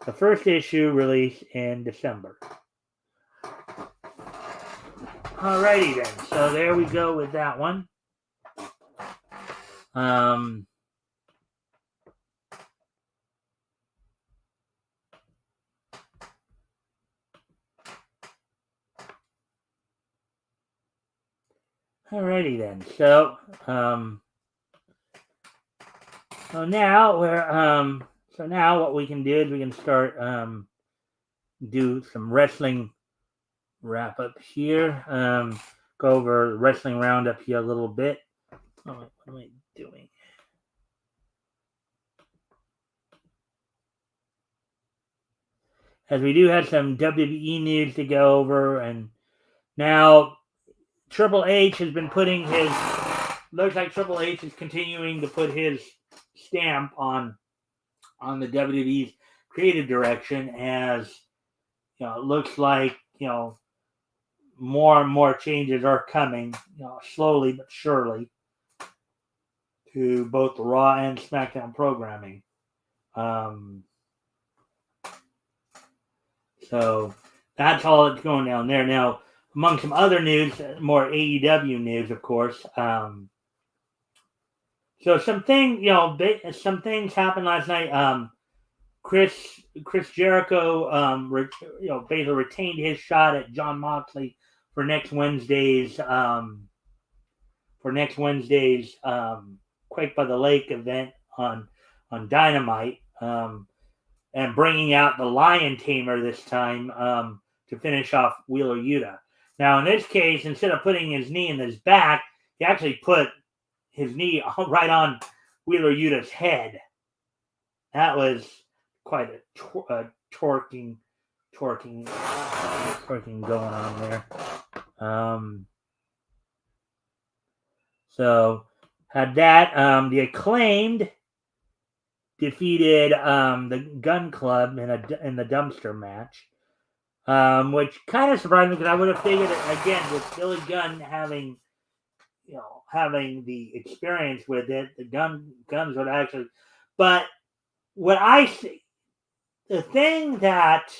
The first issue released in December. Alrighty then, so there we go with that one. Alrighty then, so now what we can do is we can start do some wrestling wrap up here. Go over wrestling roundup here a little bit. Oh, what am I doing? As we do have some WWE news to go over, and now Triple H has been putting his. Looks like Triple H is continuing to put his stamp on the WWE's creative direction, as it looks like more and more changes are coming, slowly but surely, to both the Raw and SmackDown programming. So that's all that's going down there. Now, among some other news, more AEW news, of course. So some things happened last night. Chris Jericho, basically retained his shot at Jon Moxley for next Wednesday's Quake by the Lake event on Dynamite, and bringing out the Lion Tamer this time to finish off Wheeler Yuta. Now, in this case, instead of putting his knee in his back, he actually put his knee right on Wheeler Yuta's head. That was quite a torquing going on there. So had that. The Acclaimed defeated the Gun Club in the dumpster match, which kind of surprised me because I would have figured again with Billy Gunn having the experience with it, the guns would actually. But what I see, the thing that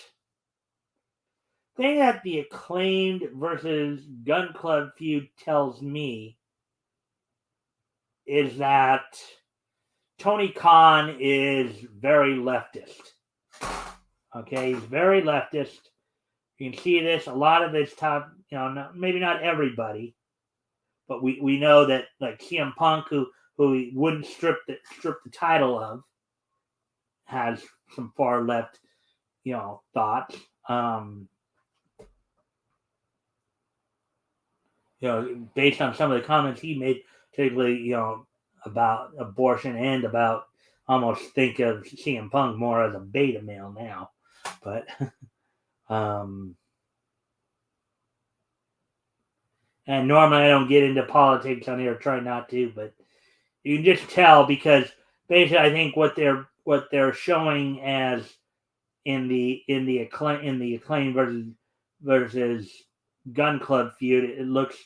the Acclaimed versus Gun Club feud tells me is that Tony Khan is very leftist. Okay, he's very leftist. You can see this. A lot of this top, maybe not everybody, but we know that like CM Punk, who he wouldn't strip the title of, has some far left, thoughts. Based on some of the comments he made, particularly, about abortion and about almost think of CM Punk more as a beta male now. But and normally I don't get into politics on here, try not to, but you can just tell because basically I think what they're showing as in the Acclaim versus Gun Club feud, it looks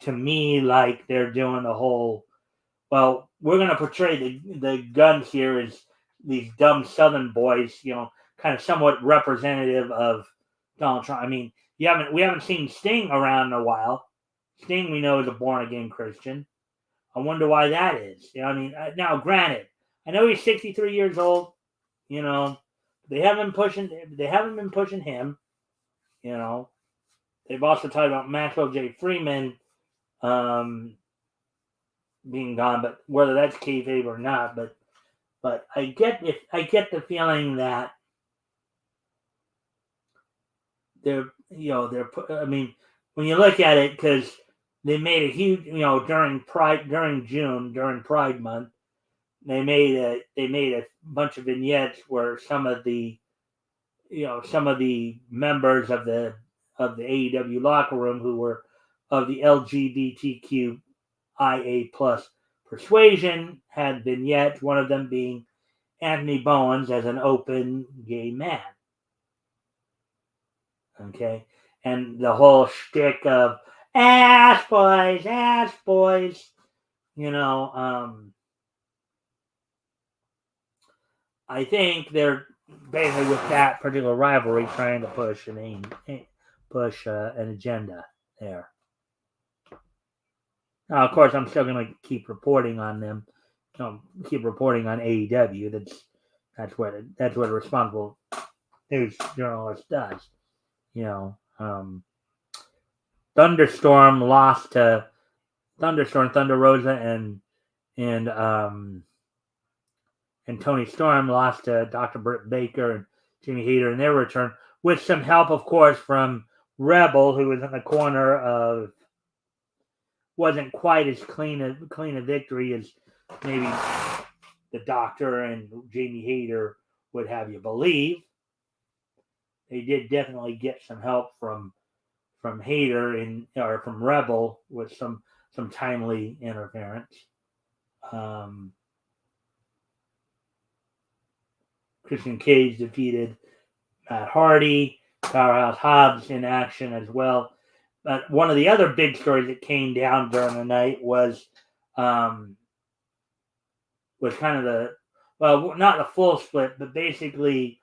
to me like they're doing the whole, well, we're going to portray the Guns here as these dumb Southern boys, kind of somewhat representative of Donald Trump. I mean, we haven't seen Sting around in a while. Sting, we know, is a born-again Christian. I wonder why that is. Now, granted, I know he's 63 years old. They haven't been pushing him. They've also talked about Maxwell J. Freeman being gone, but whether that's kayfabe or not, but I get the feeling that they're I mean, when you look at it, because they made a huge during Pride Month, they made a bunch of vignettes where some of the members of the AEW locker room who were of the LGBTQIA plus persuasion had vignettes, one of them being Anthony Bowens as an open gay man. Okay, and the whole shtick of ass boys, I think they're basically with that particular rivalry trying to push an agenda there. Now, of course, I'm still going to keep reporting on them. Keep reporting on AEW. That's what a responsible news journalist does. Thunderstorm lost to Thunder Rosa and Tony Storm lost to Dr. Britt Baker and Jimmy Hayter in their return, with some help, of course, from Rebel, who was in the corner of, wasn't quite as clean a victory as maybe the Doctor and Jamie Hayter would have you believe. They did definitely get some help from Hayter or from Rebel with some timely interference. Christian Cage defeated Matt Hardy. Powerhouse Hobbs in action as well. But one of the other big stories that came down during the night was kind of not the full split, but basically,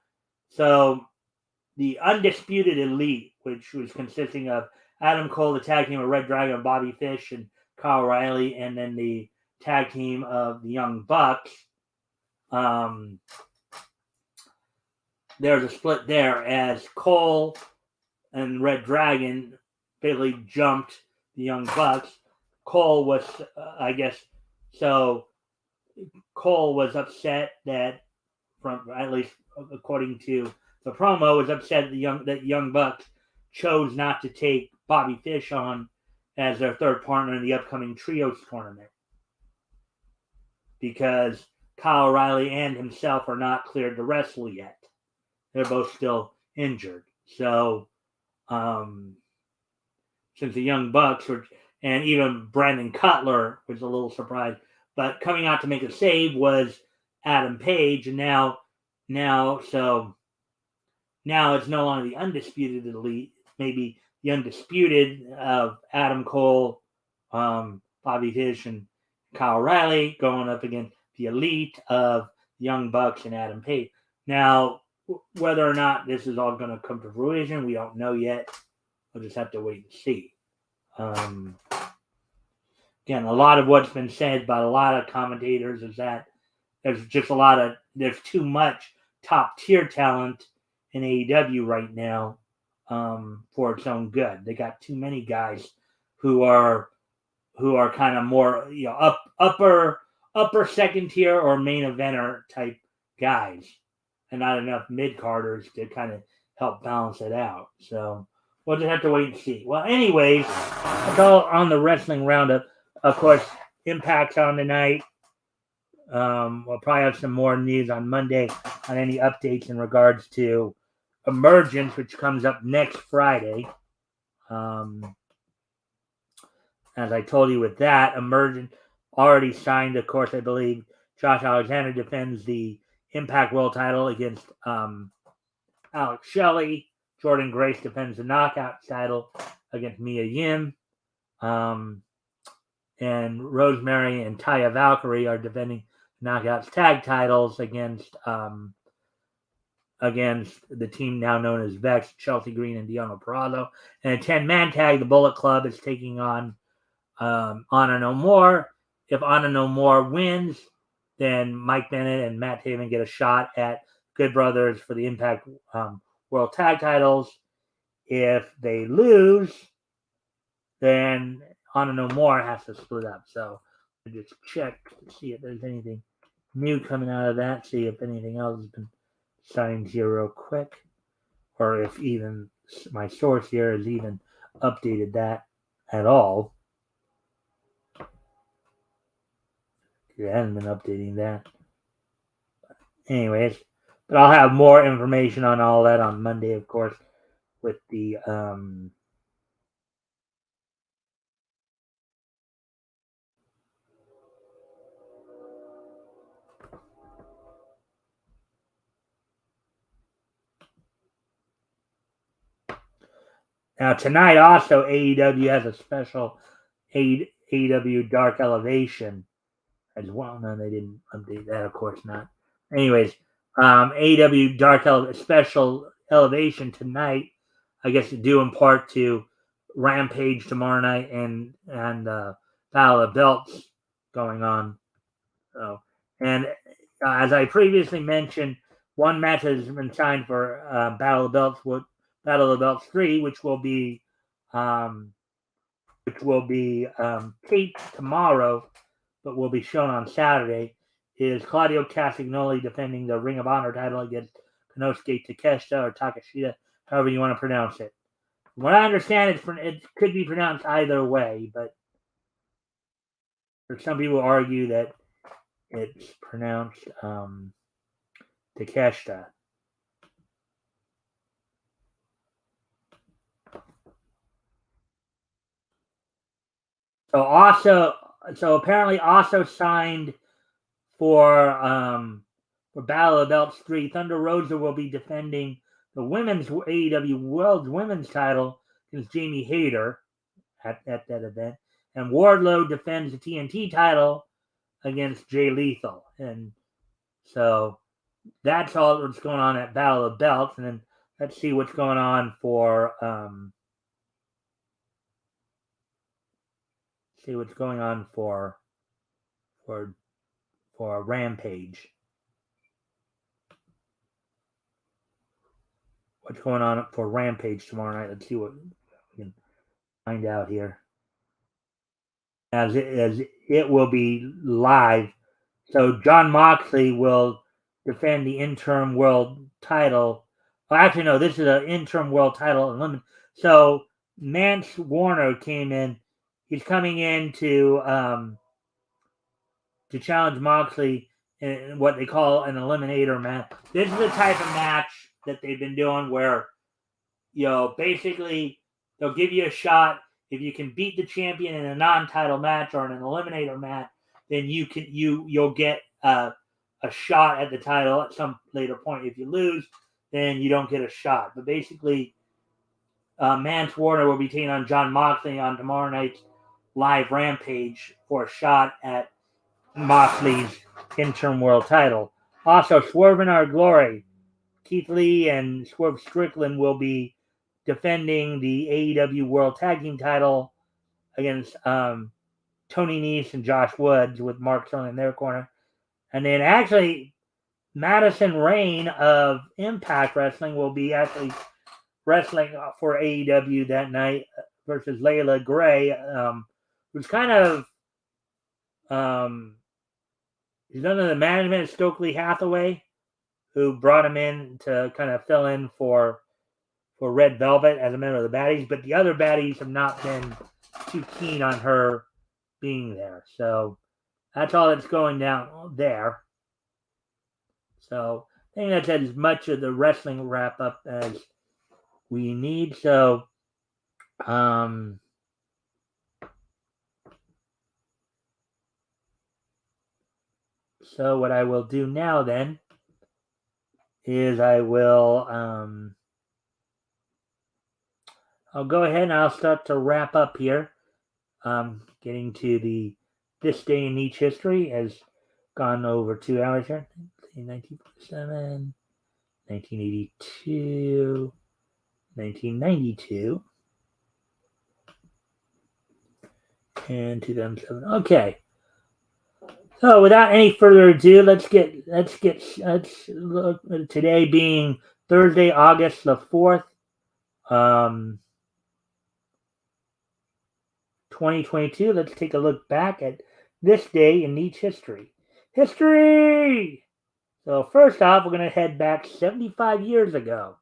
so the Undisputed Elite, which was consisting of Adam Cole, the tag team of Red Dragon, Bobby Fish, and Kyle O'Reilly, and then the tag team of the Young Bucks. There's a split there as Cole and Red Dragon basically jumped the Young Bucks. Cole was, Cole was upset that, from at least according to the promo, was upset that Young Bucks chose not to take Bobby Fish on as their third partner in the upcoming Trios tournament because Kyle O'Reilly and himself are not cleared to wrestle yet. They're both still injured. So, since the Young Bucks and even Brandon Cutler was a little surprised, but coming out to make a save was Adam Page, and now it's no longer the Undisputed Elite, maybe the Undisputed of Adam Cole, Bobby Fish, and Kyle O'Reilly going up against the Elite of Young Bucks and Adam Page. Now, whether or not this is all going to come to fruition, we don't know yet. We'll just have to wait and see. Again, a lot of what's been said by a lot of commentators is that there's too much top tier talent in AEW right now for its own good. They got too many guys who are kind of more upper second tier or main eventer type guys, and not enough mid carders to kind of help balance it out. So we'll just have to wait and see. Well, anyways, that's all on the wrestling roundup. Of course, Impact's on tonight. We'll probably have some more news on Monday on any updates in regards to Emergence, which comes up next Friday. As I told you with that, Emergence already signed, of course, I believe Josh Alexander defends the Impact World title against Alex Shelley. Jordan Grace defends the Knockout title against Mia Yim. And Rosemary and Taya Valkyrie are defending Knockouts tag titles against the team now known as Vex, Chelsea Green and Deonna Purrazzo. And a 10-man tag, the Bullet Club is taking on Honor No More. If Honor No More wins, then Mike Bennett and Matt Taven get a shot at Good Brothers for the Impact World Tag Titles. If they lose, then Honor No More has to split up. So I just check to see if there's anything new coming out of that, see if anything else has been signed here real quick, or if even my source here has even updated that at all. It hasn't been updating that. Anyways, but I'll have more information on all that on Monday, of course, with the now tonight also AEW has a special AEW Dark Elevation as well. No, they didn't update that, of course not. Anyways, AEW Dark Special Elevation tonight, I guess due in part to Rampage tomorrow night and Battle of Belts going on. So, and as I previously mentioned, one match has been signed for Battle of Belts 3, which will be taped tomorrow, but will be shown on Saturday. Is Claudio Castagnoli defending the Ring of Honor title against Konosuke Takeshita or Takeshita, however you want to pronounce it. From what I understand, it could be pronounced either way, but some people argue that it's pronounced Takeshita. So apparently also signed for For Battle of the Belts 3, Thunder Rosa will be defending the women's AEW World Women's title against Jamie Hayter at that event. And Wardlow defends the TNT title against Jay Lethal. And so that's all that's going on at Battle of the Belts. And then let's see what's going on for Rampage. What's going on for Rampage tomorrow night? Let's see what we can find out here. As it will be live. So Jon Moxley will defend the interim world title. Well, actually, no, this is an interim world title. So Mance Warner came in. He's coming in to challenge Moxley in what they call an eliminator match. This is the type of match that they've been doing where, basically they'll give you a shot. If you can beat the champion in a non-title match or in an eliminator match, then you'll get a shot at the title at some later point. If you lose, then you don't get a shot. But basically, Mance Warner will be taking on Jon Moxley on tomorrow night's live Rampage for a shot at Moxley's interim world title. Also, Swerve in Our Glory, Keith Lee and Swerve Strickland will be defending the AEW World Tag Team title against Tony Nese and Josh Woods with Mark Sterling in their corner. And then actually, Madison Rayne of Impact Wrestling will be actually wrestling for AEW that night versus Layla Gray, who's kind of he's under the management of Stokely Hathaway, who brought him in to kind of fill in for Red Velvet as a member of the baddies, but the other baddies have not been too keen on her being there. So that's all that's going down there. So I think that's as much of the wrestling wrap up as we need. So so what I will do now then is I will I'll go ahead and I'll start to wrap up here. Getting to this day in each history has gone over 2 hours here. 1947, 1982, 1992, and 2007. Okay. So without any further ado, let's look at today being Thursday, August the 4th, 2022. Let's take a look back at this day in each history. History! So first off, we're going to head back 75 years ago.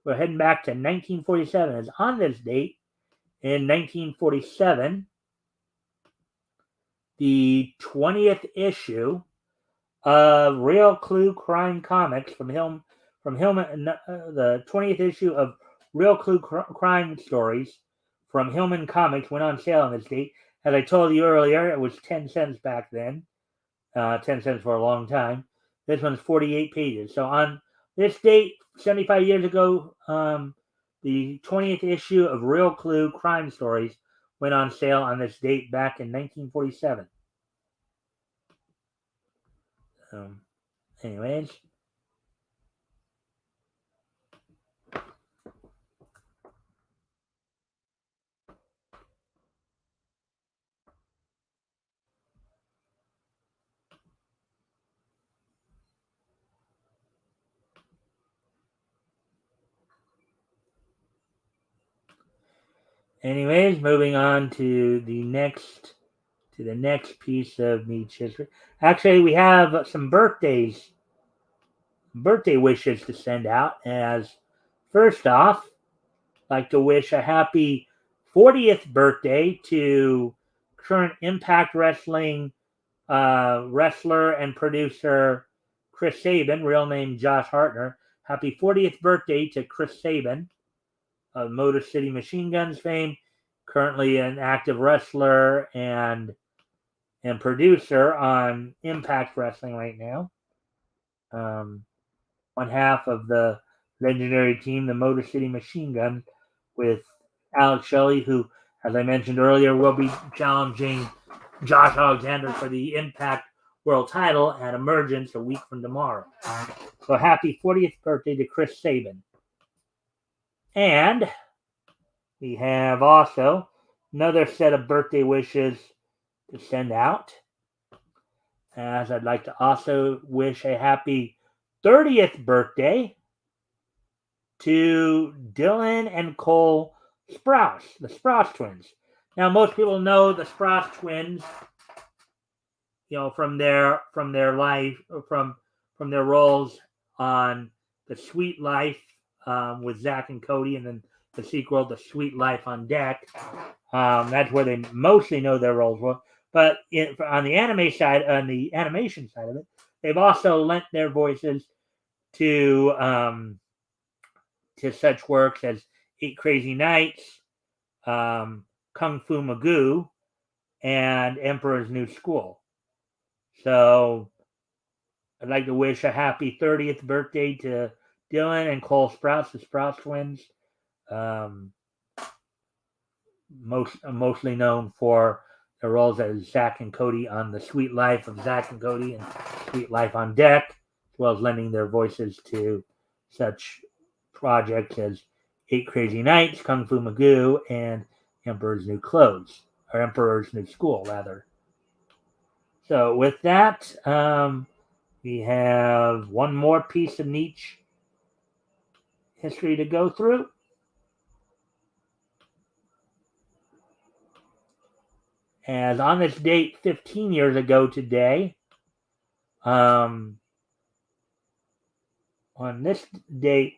We're heading back to 1947. As on this date, in 1947, the 20th issue of Real Clue Crime Comics from Hillman, the 20th issue of Real Clue Crime Stories from Hillman Comics went on sale on this date. As I told you earlier, it was 10 cents back then. 10 cents for a long time. This one's 48 pages. So on this date, 75 years ago, the 20th issue of Real Clue Crime Stories went on sale on this date back in 1947. Anyways. Moving on to the next piece of Meach history. Actually, we have some birthday wishes to send out. As first off, I'd like to wish a happy 40th birthday to current Impact Wrestling wrestler and producer Chris Sabin, real name Josh Hartner. Happy 40th birthday to Chris Sabin of Motor City Machine Guns fame, currently an active wrestler and producer on Impact Wrestling right now. one half of the legendary team, the Motor City Machine Gun, with Alex Shelley, who, as I mentioned earlier, will be challenging Josh Alexander for the Impact World title at Emergence a week from tomorrow. So happy 40th birthday to Chris Sabin. And we have also another set of birthday wishes to send out. As I'd like to also wish a happy 30th birthday to Dylan and Cole Sprouse, the Sprouse twins. Now, most people know the Sprouse twins, from their life, from their roles on The Sweet Life with Zach and Cody, and then the sequel, The Sweet Life on Deck. That's where they mostly know their roles were. But on the animation side of it, they've also lent their voices to such works as Eight Crazy Nights, Kung Fu Magoo, and Emperor's New School. So I'd like to wish a happy 30th birthday to Dylan and Cole Sprouse, the Sprouse twins. Mostly known for their roles as Zach and Cody on The Sweet Life of Zach and Cody and Sweet Life on Deck, as well as lending their voices to such projects as Eight Crazy Nights, Kung Fu Magoo, and Emperor's New School, rather. So with that, we have one more piece of niche history to go through. As on this date, 15 years ago today, on this date,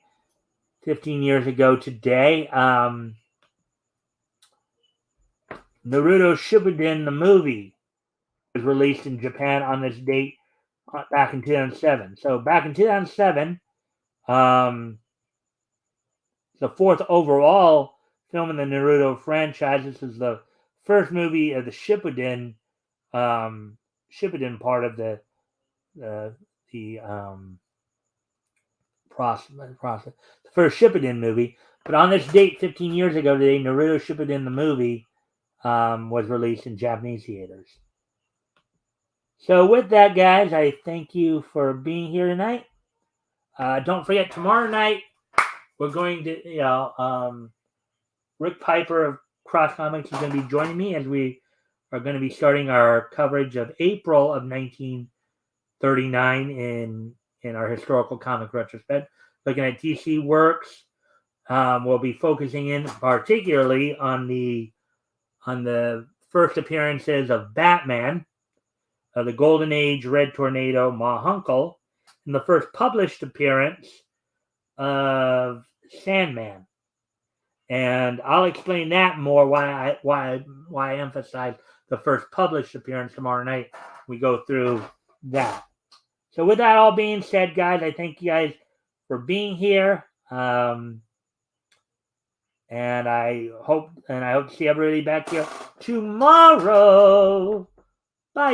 15 years ago today, Naruto Shippuden, the movie, was released in Japan on this date back in 2007. So back in 2007, the fourth overall film in the Naruto franchise. This is the first movie of the Shippuden part of the process. The first Shippuden movie. But on this date, 15 years ago today, Naruto Shippuden, the movie, was released in Japanese theaters. So with that, guys, I thank you for being here tonight. Don't forget, tomorrow night, we're going to, Rick Piper of Cross Comics is going to be joining me as we are going to be starting our coverage of April of 1939 in our historical comic retrospect, looking at DC works. We'll be focusing in particularly on the first appearances of Batman, the Golden Age, Red Tornado, Ma Hunkel, and the first published appearance of Sandman. And I'll explain that more why I emphasize the first published appearance tomorrow night. We go through that. So with that all being said, guys, I thank you guys for being here. And I hope to see everybody back here tomorrow. Bye.